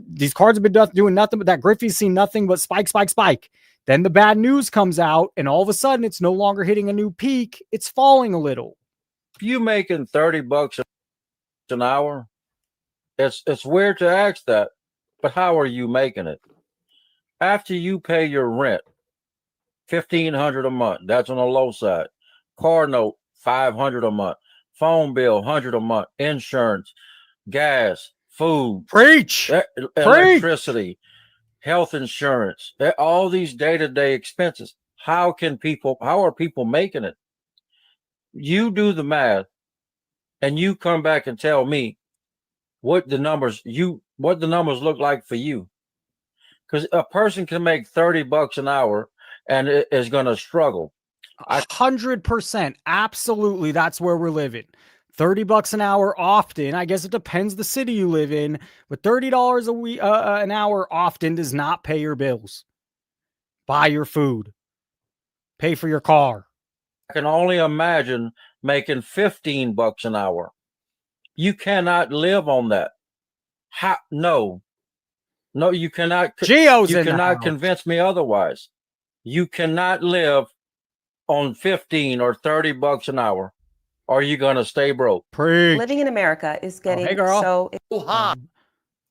these cards have been doing nothing but that. Griffey's seen nothing but spike. Then the bad news comes out, and all of a sudden, it's no longer hitting a new peak. It's falling a little. If you making $30 an hour, it's weird to ask that, but how are you making it? After you pay your rent, $1,500 a month. That's on the low side. Car note, $500 a month. Phone bill, $100 a month. Insurance. Gas, food, preach, electricity, health insurance, all these day-to-day expenses. How are people making it? You do the math and you come back and tell me what the numbers look like for you. Because a person can make $30 an hour and is going to struggle. 100%. Absolutely. That's where we're living. $30 an hour often. I guess it depends the city you live in, but $30 a week, an hour often does not pay your bills, buy your food, pay for your car. I can only imagine making $15 an hour. You cannot live on that. No, you cannot. Gio's you in the cannot house. convince me otherwise. You cannot live on $15 or $30 an hour. Are you going to stay broke? Living in America is getting so hot.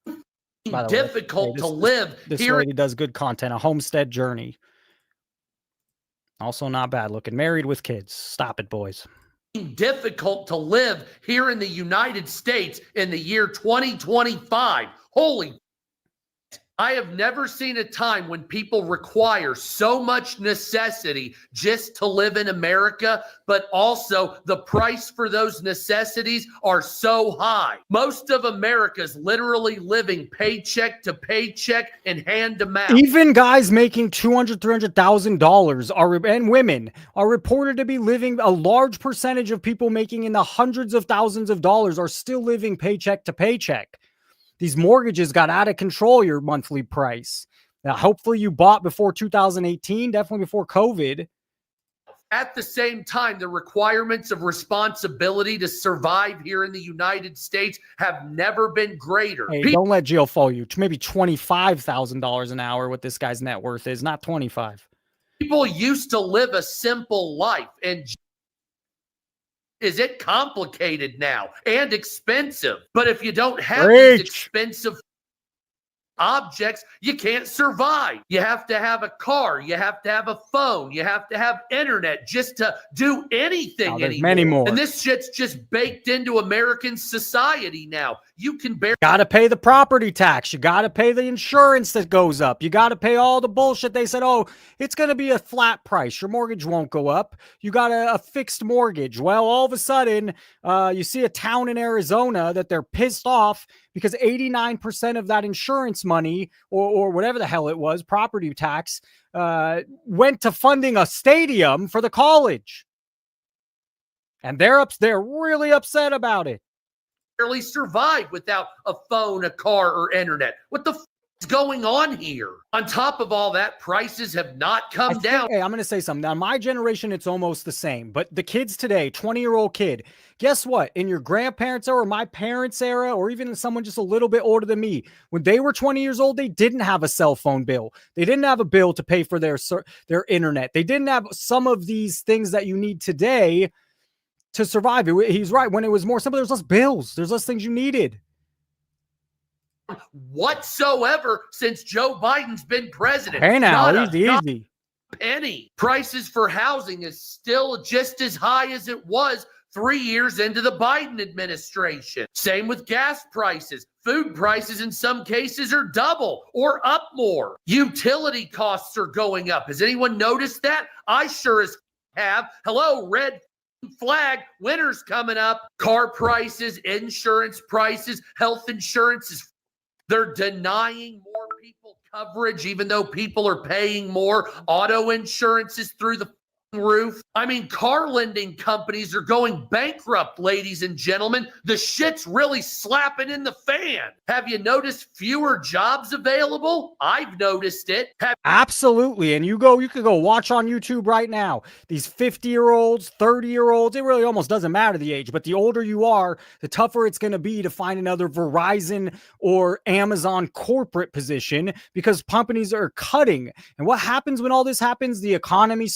By the way, Difficult to live This here. lady does good content. A homestead journey. Also not bad looking. Married with kids. Stop it, boys. Difficult to live here in the United States in the year 2025. Holy, I have never seen a time when people require so much necessity just to live in America, but also the price for those necessities are so high. Most of America's literally living paycheck to paycheck and hand to mouth. Even guys making $200,000, $300,000 and women are reported to be living. A large percentage of people making in the hundreds of thousands of dollars are still living paycheck to paycheck. These mortgages got out of control, your monthly price. Now, hopefully you bought before 2018, definitely before COVID. At the same time, the requirements of responsibility to survive here in the United States have never been greater. Hey, don't let Gio fool you. Maybe $25,000 an hour, what this guy's net worth is, not 25. People used to live a simple life, and is it complicated now and expensive? But if you don't have these expensive objects, you can't survive. You have to have a car. You have to have a phone. You have to have internet just to do anything there's anymore. many more. And this shit's just baked into American society now. You can barely Got to pay the property tax. You got to pay the insurance that goes up. You got to pay all the bullshit. They said, oh, it's going to be a flat price. Your mortgage won't go up. You got a fixed mortgage. Well, all of a sudden, you see a town in Arizona that they're pissed off because 89% of that insurance money or whatever the hell it was, property tax, went to funding a stadium for the college. And they're really upset about it. barely survive without a phone, a car, or internet. What the f is going on here? On top of all that, prices have not come down. Hey, I'm going to say something. Now, my generation, it's almost the same. But the kids today, 20-year-old kid, guess what? In your grandparents' era, or my parents' era, or even someone just a little bit older than me, when they were 20 years old, they didn't have a cell phone bill. They didn't have a bill to pay for their internet. They didn't have some of these things that you need today to survive. He's right. When it was more simple, there's less bills. There's less things you needed. Whatsoever since Joe Biden's been president. Hey now, Not easy. penny. Prices for housing is still just as high as it was 3 years into the Biden administration. Same with gas prices. Food prices in some cases are double or up more. Utility costs are going up. Has anyone noticed that? I sure as have. Hello, red flag, winter's coming up. Car prices, insurance prices, health insurance is, they're denying more people coverage even though people are paying more. Auto insurance is through the roof. I mean, car lending companies are going bankrupt, ladies and gentlemen. The shit's really slapping in the fan. Have you noticed fewer jobs available? I've noticed it. Absolutely. And you could go watch on YouTube right now. These 50-year-olds, 30-year-olds, it really almost doesn't matter the age, but the older you are, the tougher it's going to be to find another Verizon or Amazon corporate position because companies are cutting. And what happens when all this happens? The economy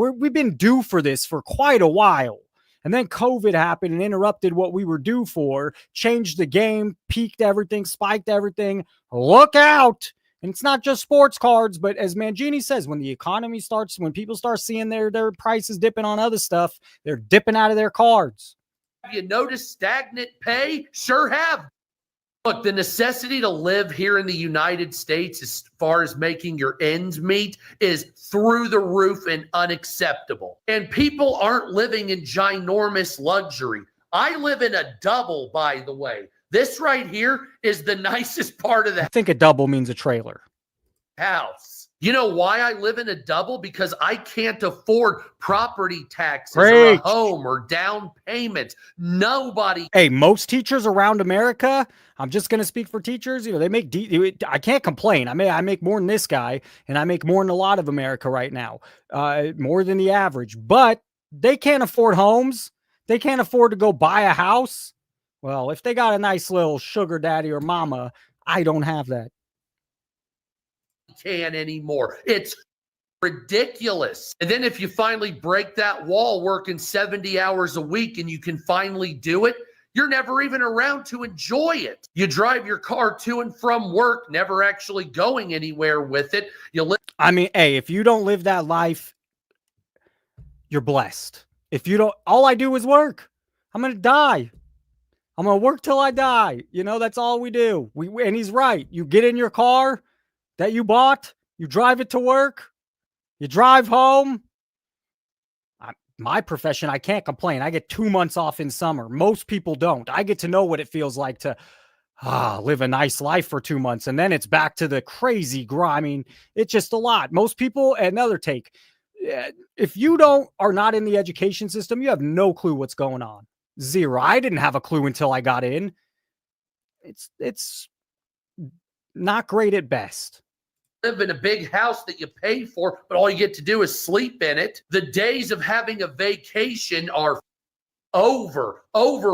we've been due for this for quite a while. And then COVID happened and interrupted what we were due for, changed the game, peaked everything, spiked everything. Look out. And it's not just sports cards, but as Mangini says, when the economy starts, when people start seeing their prices dipping on other stuff, they're dipping out of their cards. Have you noticed stagnant pay? Sure have. Look, the necessity to live here in the United States, as far as making your ends meet, is through the roof and unacceptable. And people aren't living in ginormous luxury. I live in a double, by the way. This right here is the nicest part of the I think a double means a trailer. house. You know why I live in a double? Because I can't afford property taxes or Preach. a home or down payments. Nobody. Hey, most teachers around America, I'm just going to speak for teachers, they make, I can't complain. I make more than this guy, and I make more than a lot of America right now, more than the average, but they can't afford homes. They can't afford to go buy a house. Well, if they got a nice little sugar daddy or mama, I don't have that. Can anymore. It's ridiculous. And then if you finally break that wall working 70 hours a week and you can finally do it, you're never even around to enjoy it. You drive your car to and from work, never actually going anywhere with it. You live. I mean, hey, if you don't live that life, you're blessed. If you don't, all I do is work. I'm going to die. I'm going to work till I die. That's all we do. And he's right. You get in your car that you bought, you drive it to work, you drive home. My profession, I can't complain. I get 2 months off in summer. Most people don't. I get to know what it feels like to live a nice life for 2 months. And then it's back to the crazy grind. I mean, it's just a lot. Most people, another take, if you are not in the education system, you have no clue what's going on. Zero. I didn't have a clue until I got in. It's not great at best. Live in a big house that you pay for, but all you get to do is sleep in it. The days of having a vacation are over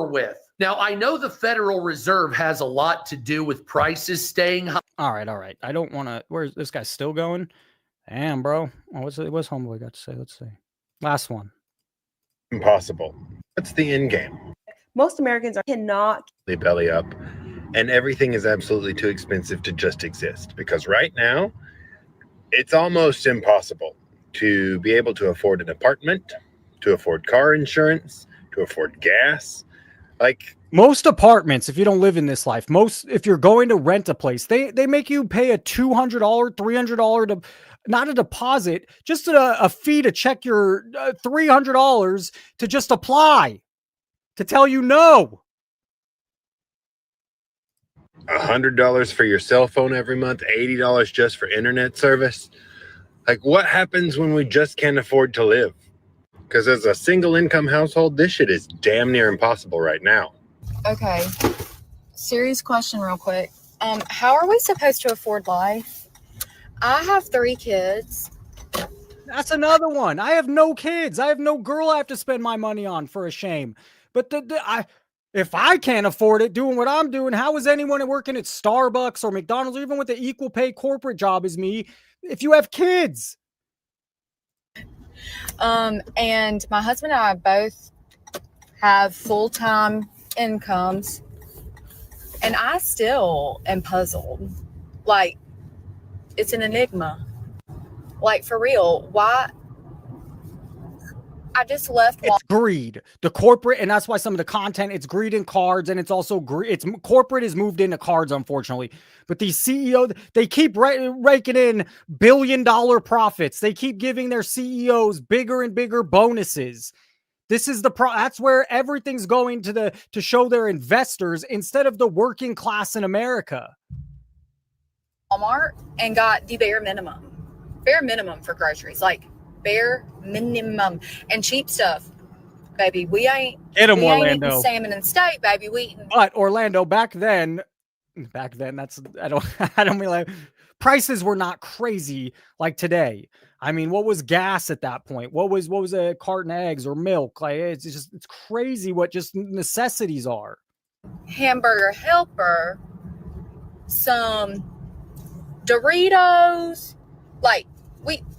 with. Now, I know the Federal Reserve has a lot to do with prices staying high. All right. I don't want to. Where's this guy still going? Damn, bro. What's Homeboy got to say? Let's see. Last one. Impossible. That's the end game. Most Americans cannot. They belly up, and everything is absolutely too expensive to just exist, because right now it's almost impossible to be able to afford an apartment, to afford car insurance, to afford gas. Like most apartments, if you don't live in this life, if you're going to rent a place, they make you pay a $200, $300 not a deposit, just a fee to check your $300 to just apply, to tell you no. $100 for your cell phone every month, $80 just for internet service. Like, what happens when we just can't afford to live? Because as a single income household, this shit is damn near impossible right now. Okay, serious question real quick. How are we supposed to afford life? I have 3 kids. That's another one. I have no kids. I have no girl I have to spend my money on, for a shame. But if I can't afford it doing what I'm doing, how is anyone working at Starbucks or McDonald's, or even with the equal pay corporate job as me, if you have kids? And my husband and I both have full-time incomes, and I still am puzzled. Like, it's an enigma. Like, for real, why? I just left. It's greed. The corporate, and that's why some of the content, it's greed in cards, and it's also greed. Corporate is moved into cards, unfortunately. But these CEOs, they keep raking in billion-dollar profits. They keep giving their CEOs bigger and bigger bonuses. This is that's where everything's going to show their investors instead of the working class in America. Walmart and got the bare minimum for groceries, like bare minimum, and cheap stuff, baby. We ain't Orlando. eating salmon and steak, baby. We eating. But Orlando, back then, that's I don't mean like prices were not crazy like today. I mean, what was gas at that point? What was a carton of eggs or milk? Like it's crazy what just necessities are. Hamburger Helper, some Doritos, like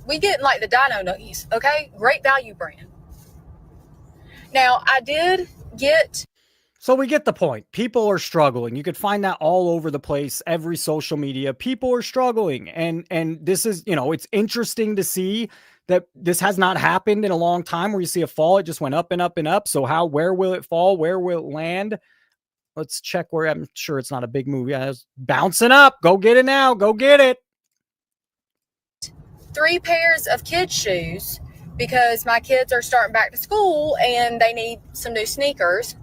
we get like the Dino Nuggies, okay? Great value brand. Now, I did get. So we get the point. People are struggling. You could find that all over the place, every social media. People are struggling. And this is, it's interesting to see that this has not happened in a long time where you see a fall. It just went up and up and up. So where will it fall? Where will it land? Let's check where. I'm sure it's not a big movie. I was bouncing up. Go get it now. Go get it. 3 pairs of kids' shoes because my kids are starting back to school and they need some new sneakers.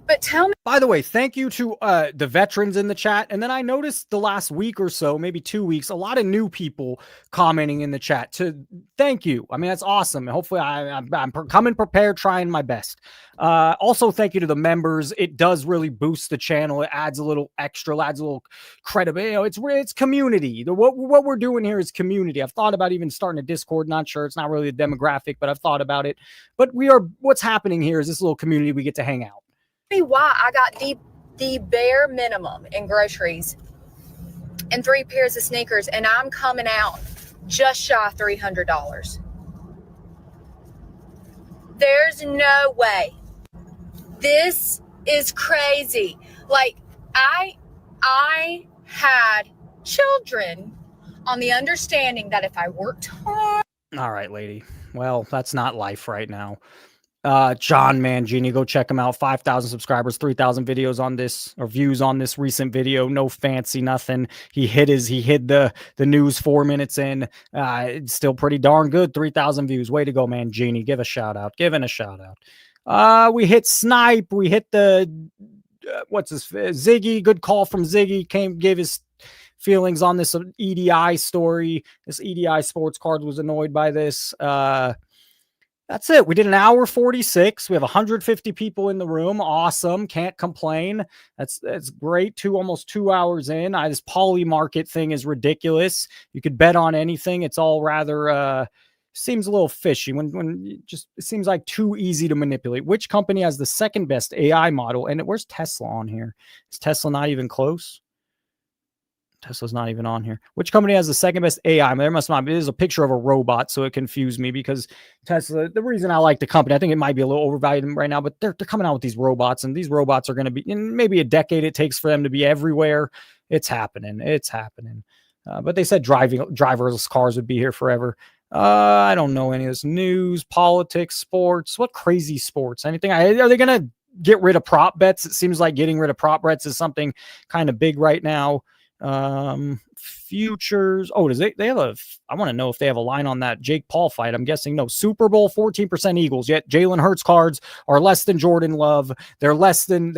But tell me. By the way, thank you to the veterans in the chat. And then I noticed the last week or so, maybe 2 weeks, a lot of new people commenting in the chat. Thank you. I mean, that's awesome. Hopefully I'm coming prepared, trying my best. Also, thank you to the members. It does really boost the channel. It adds a little extra, adds a little credibility. It's community. What we're doing here is community. I've thought about even starting a Discord. Not sure. It's not really a demographic, but I've thought about it. But what's happening here is this little community we get to hang out. Why I got the bare minimum in groceries and 3 pairs of sneakers, and I'm coming out just shy of $300. There's no way. This is crazy. Like, I had children on the understanding that if I worked hard. All right, lady. Well, that's not life right now. John Mangini, go check him out. 5,000 subscribers, 3,000 videos on this, or views on this recent video. No fancy, nothing. He hid the news 4 minutes in. It's still pretty darn good. 3,000 views. Way to go, Mangini. Give a shout out. Giving a shout out. We hit Snipe. We hit the Ziggy. Good call from Ziggy. Gave his feelings on this EDI story. This EDI sports card was annoyed by this. That's it. We did an hour 46. We have 150 people in the room. Awesome. Can't complain. That's great. Almost 2 hours in. This poly market thing is ridiculous. You could bet on anything. It's all rather seems a little fishy when it seems like too easy to manipulate. Which company has the second best AI model? And where's Tesla on here? Is Tesla not even close? Tesla's not even on here. Which company has the second best AI? I mean, there must not be. There's a picture of a robot, so it confused me because Tesla, the reason I like the company, I think it might be a little overvalued right now, but they're coming out with these robots, and these robots are going to be, in maybe a decade it takes for them to be everywhere. It's happening. It's happening. But they said driverless cars would be here forever. I don't know any of this news, politics, sports. What crazy sports? Anything? Are they going to get rid of prop bets? It seems like getting rid of prop bets is something kind of big right now. Futures. Oh, they have I want to know if they have a line on that Jake Paul fight. I'm guessing no. Super Bowl 14% Eagles. Yet Jalen Hurts cards are less than Jordan Love. They're less than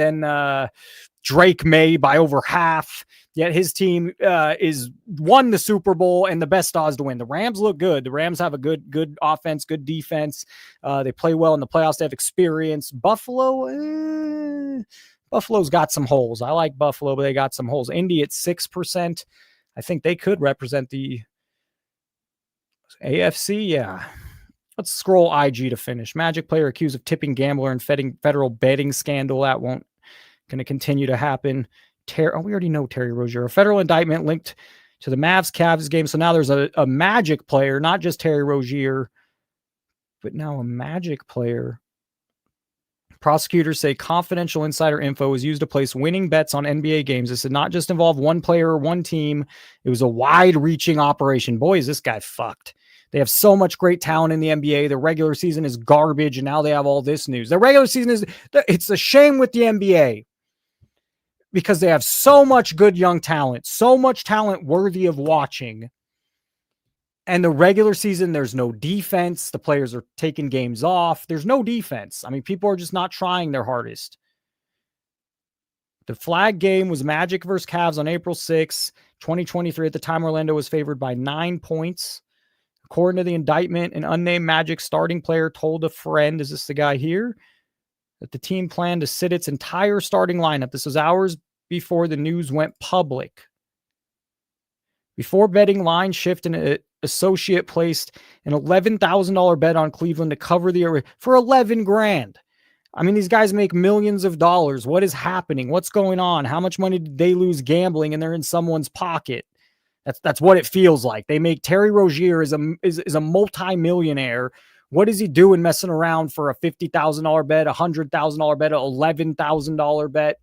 Drake May by over half. Yet his team is won the Super Bowl and the best odds to win. The Rams look good. The Rams have a good offense, good defense. They play well in the playoffs. They have experience. Buffalo's got some holes. I like Buffalo, but they got some holes. Indy at 6%. I think they could represent the AFC. Yeah. Let's scroll IG to finish. Magic player accused of tipping gambler in federal betting scandal. That won't going to continue to happen. We already know Terry Rozier. A federal indictment linked to the Mavs-Cavs game. So now there's a Magic player, not just Terry Rozier, but now a Magic player. Prosecutors say confidential insider info was used to place winning bets on NBA games. This did not just involve one player or one team. It was a wide-reaching operation. Boy, is this guy fucked. They have so much great talent in the NBA. The regular season is garbage, and now they have all this news. The regular season it's a shame with the NBA because they have so much good young talent, so much talent worthy of watching. And the regular season, there's no defense. The players are taking games off. There's no defense. I mean, people are just not trying their hardest. The flag game was Magic versus Cavs on April 6, 2023. At the time, Orlando was favored by 9 points. According to the indictment, an unnamed Magic starting player told a friend, is this the guy here, that the team planned to sit its entire starting lineup. This was hours before the news went public. Before betting line shift, an associate placed an $11,000 bet on Cleveland to cover the area for $11,000. I mean, these guys make millions of dollars. What is happening? What's going on? How much money did they lose gambling and they're in someone's pocket? That's what it feels like. They make Terry Rozier is a multi-millionaire. What is he doing messing around for a $50,000 bet, $100,000 bet, $11,000 bet?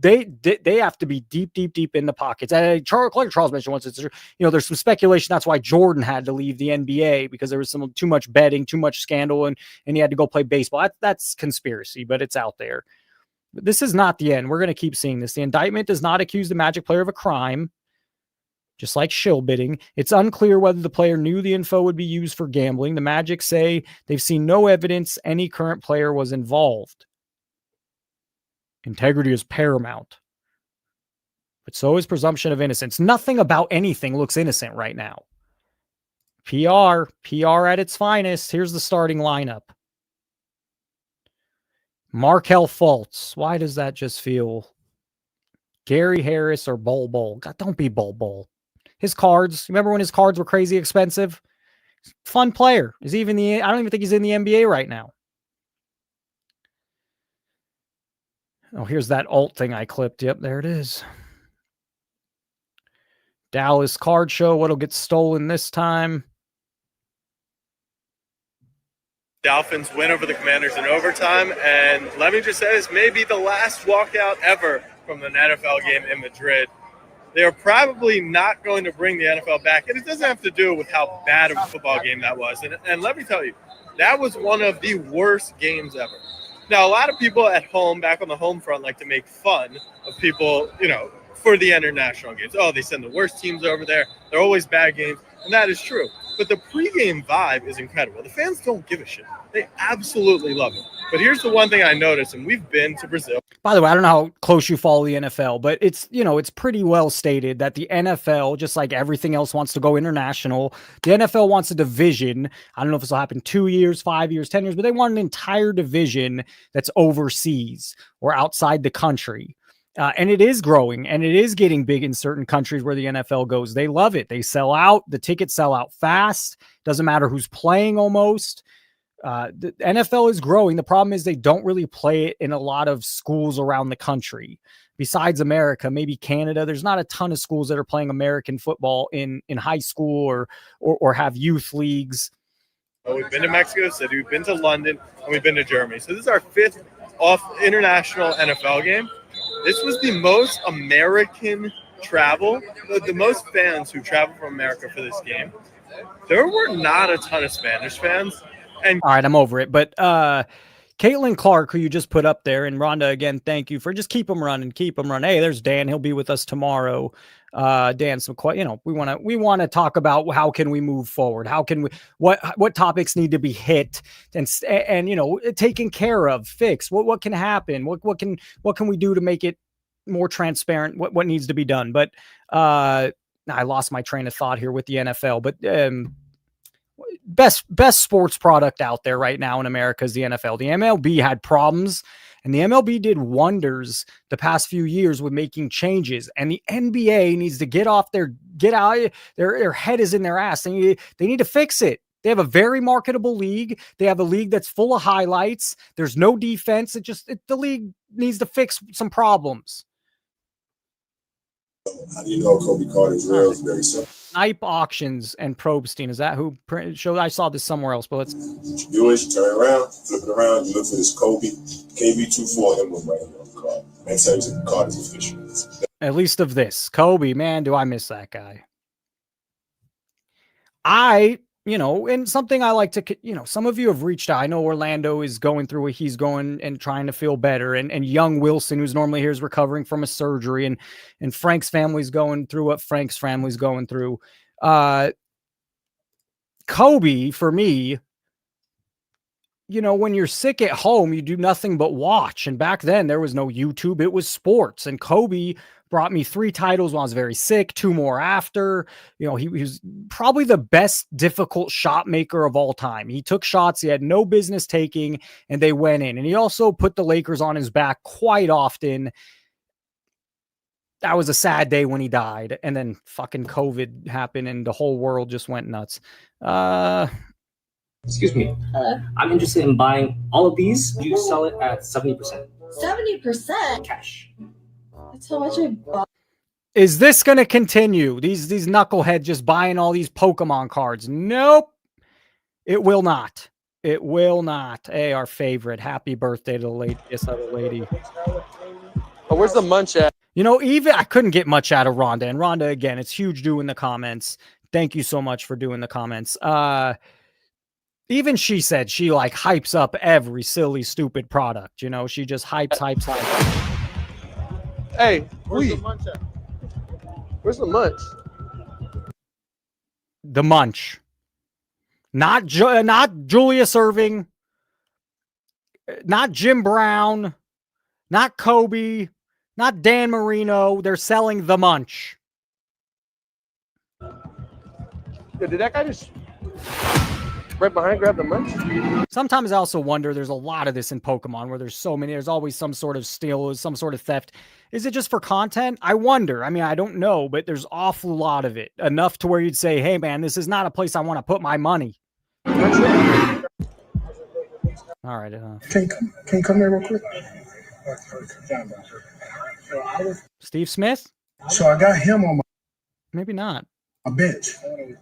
They have to be deep in the pockets. Like Charles mentioned once, there's some speculation. That's why Jordan had to leave the NBA because there was too much betting, too much scandal, and he had to go play baseball. That's conspiracy, but it's out there. But this is not the end. We're going to keep seeing this. The indictment does not accuse the Magic player of a crime, just like shill bidding. It's unclear whether the player knew the info would be used for gambling. The Magic say they've seen no evidence any current player was involved. Integrity is paramount. But so is presumption of innocence. Nothing about anything looks innocent right now. PR at its finest. Here's the starting lineup. Markelle Fultz. Why does that just feel Gary Harris or Bol Bol? God, don't be Bol Bol. His cards. Remember when his cards were crazy expensive? Fun player. Is he even I don't even think he's in the NBA right now. Oh, here's that alt thing I clipped. Yep, there it is. Dallas card show. What'll get stolen this time? Dolphins win over the Commanders in overtime, and let me just say this may be the last walkout ever from an NFL game in Madrid. They are probably not going to bring the NFL back, and it doesn't have to do with how bad of a football game that was. And let me tell you, that was one of the worst games ever. Now, a lot of people at home, back on the home front, like to make fun of people, for the international games. Oh, they send the worst teams over there. They're always bad games, and that is true. But the pregame vibe is incredible. The fans don't give a shit. They absolutely love it. But here's the one thing I noticed, and we've been to Brazil. By the way, I don't know how close you follow the NFL, but it's pretty well stated that the NFL, just like everything else, wants to go international. The NFL wants a division. I don't know if this will happen 2 years, 5 years, 10 years, but they want an entire division that's overseas or outside the country. And it is growing, and it is getting big in certain countries where the NFL goes. They love it. They sell out. The tickets sell out fast. Doesn't matter who's playing almost. The NFL is growing. The problem is they don't really play it in a lot of schools around the country. Besides America, maybe Canada, there's not a ton of schools that are playing American football in high school or have youth leagues. We've been to Mexico City, we've been to London, and we've been to Germany. So this is our 5th off international NFL game. This was the most American travel, the most fans who traveled from America for this game. There were not a ton of Spanish fans. And all right, I'm over it. But Caitlin Clark, who you just put up there, and Rhonda, again, thank you for just keep them running. Hey, there's Dan. He'll be with us tomorrow. Dan, we want to talk about how can we move forward? How can we, what topics need to be hit and taken care of, fixed? What can happen? What can we do to make it more transparent? What needs to be done? But I lost my train of thought here with the NFL, but best sports product out there right now in America is the NFL. The MLB had problems, and the MLB did wonders the past few years with making changes. And the NBA needs to get out. Their head is in their ass. They need to fix it. They have a very marketable league. They have a league that's full of highlights. There's no defense. The league needs to fix some problems. How do you know Kobe Carter's real? It's very simple. Snipe Auctions and Probstein. Is that who showed? I saw this somewhere else, but let's. What you do is you turn around, flip it around, you look for this Kobe KB24 emblem right here on the card. That tells you the card is official. At least of this. Kobe, man, do I miss that guy. And something I like to, some of you have reached out. I know Orlando is going through what he's going and trying to feel better. And young Wilson, who's normally here, is recovering from a surgery. And Frank's family's going through what Frank's family's going through. Kobe, for me, when you're sick at home, you do nothing but watch. And back then there was no YouTube. It was sports. And Kobe brought me 3 titles when I was very sick, 2 more after. He was probably the best difficult shot maker of all time. He took shots he had no business taking, and they went in. And he also put the Lakers on his back quite often. That was a sad day when he died. And then fucking COVID happened, and the whole world just went nuts. Excuse me. I'm interested in buying all of these. You sell it at 70%. 70%? Cash. That's how much I bought. Is this going to continue? These knuckleheads just buying all these Pokemon cards? Nope. It will not. It will not. Hey, our favorite. Happy birthday to the lady. Yes, other lady. Oh, where's the munch at? Even I couldn't get much out of Rhonda. And Rhonda, again, it's huge doing the comments. Thank you so much for doing the comments. Even she said she like hypes up every silly, stupid product. You know, she just hypes. Hey, where's the munch at? Where's the munch? The munch. Not Julius Irving. Not Jim Brown. Not Kobe. Not Dan Marino. They're selling the munch. Yeah, did that guy just right behind grab the munch? Sometimes I also wonder, there's a lot of this in Pokemon where there's so many, there's always some sort of steal, some sort of theft. Is it just for content? I wonder. I mean, I don't know, but there's awful lot of it. Enough to where you'd say, hey man, this is not a place I want to put my money. All right. Can you come here real quick? Steve Smith? So I got him on Maybe not. my bench.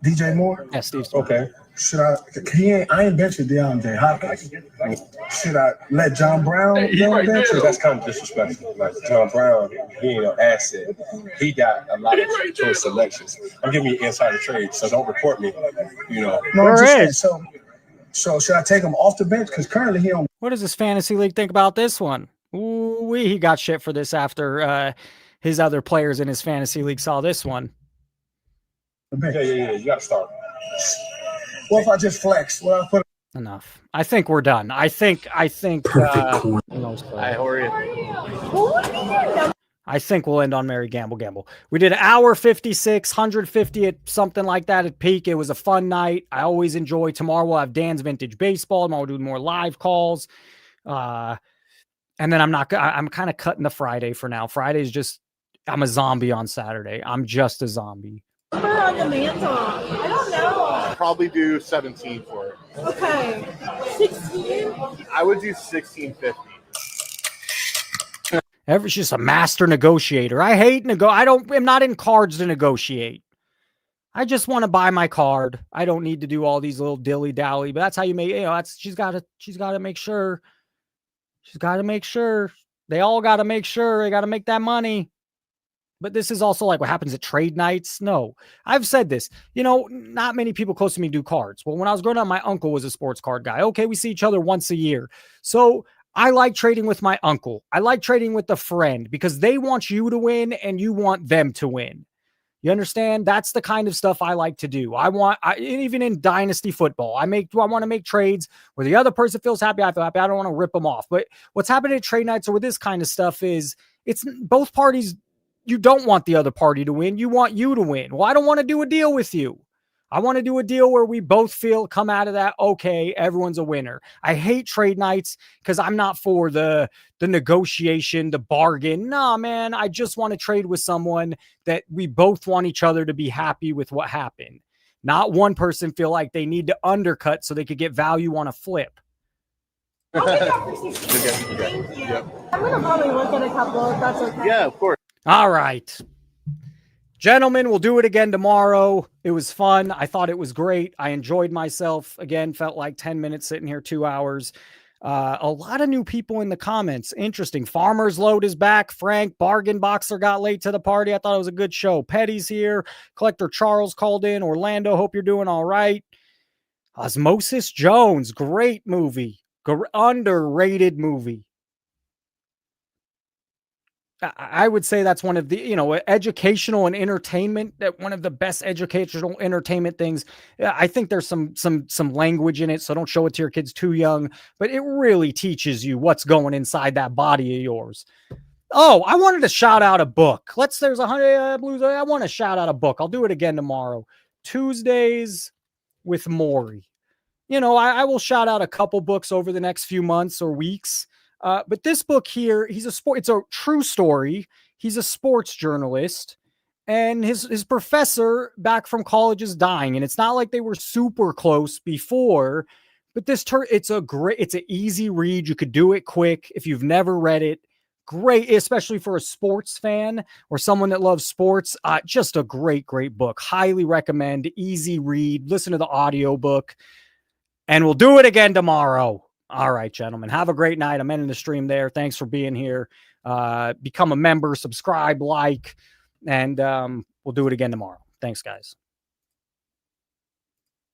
DJ Moore? Yeah, Steve Smith. Okay. Should I? I ain't benching DeAndre Hopkins. Should I let John Brown bench? That's kind of disrespectful. Like John Brown, he ain't an asset. He got a lot of choice selections. I'm giving you insider trade, so don't report me. You know. No, where is? So should I take him off the bench? Because currently he on. What does this fantasy league think about this one? Ooh, he got shit for this after his other players in his fantasy league saw this one. Yeah. You got to start. What if I just flex? Well, I put Enough. I think we're done. I think. Perfect corner. Hi, how are you? I think we'll end on Mary Gamble. We did an hour 56, 150 at something like that at peak. It was a fun night. I always enjoy. Tomorrow we'll have Dan's Vintage Baseball. Tomorrow we'll do more live calls. And then I'm kind of cutting the Friday for now. Friday's just, I'm a zombie on Saturday. I'm just a zombie. On the mantle. I don't know. Probably do 17 for it. Okay. 16? I would do 16.50. She's just a master negotiator. I hate I'm not in cards to negotiate. I just want to buy my card. I don't need to do all these little dilly dally, but that's how you make, she's got to make sure. She's got to make sure. They all got to make sure. They got to make that money. But this is also like what happens at trade nights. No, I've said this, not many people close to me do cards. Well, when I was growing up, my uncle was a sports card guy. Okay. We see each other once a year. So I like trading with my uncle. I like trading with a friend because they want you to win and you want them to win. You understand? That's the kind of stuff I like to do. Even in dynasty football, I want to make trades where the other person feels happy. I feel happy. I don't want to rip them off. But what's happening at trade nights or with this kind of stuff is it's both parties. You don't want the other party to win. You want you to win. Well, I don't want to do a deal with you. I want to do a deal where we both come out of that, okay, everyone's a winner. I hate trade nights because I'm not for the negotiation, the bargain. Nah, man, I just want to trade with someone that we both want each other to be happy with what happened. Not one person feel like they need to undercut so they could get value on a flip. Thank you. Yep. I'm going to probably look at a couple if that's okay. Yeah, of course. All right. Gentlemen, we'll do it again tomorrow. It was fun. I thought it was great. I enjoyed myself. Again, felt like 10 minutes sitting here, 2 hours. A lot of new people in the comments. Interesting. Farmer's Load is back. Frank, Bargain Boxer got late to the party. I thought it was a good show. Petty's here. Collector Charles called in. Orlando, hope you're doing all right. Osmosis Jones, great movie. Underrated movie. I would say that's one of the, educational and entertainment, that one of the best educational entertainment things. I think there's some language in it, so don't show it to your kids too young, but it really teaches you what's going inside that body of yours. Oh, I wanted to shout out a book. There's 100 blues. I want to shout out a book. I'll do it again tomorrow. Tuesdays with Maury. I will shout out a couple books over the next few months or weeks. But this book here, it's a true story. He's a sports journalist and his professor back from college is dying. And it's not like they were super close before, but it's an easy read. You could do it quick. If you've never read it, great, especially for a sports fan or someone that loves sports. Just a great book. Highly recommend. Easy read. Listen to the audiobook and we'll do it again tomorrow. All right, gentlemen, have a great night. I'm ending the stream there. Thanks for being here. Become a member, subscribe, like, and we'll do it again tomorrow. Thanks, guys.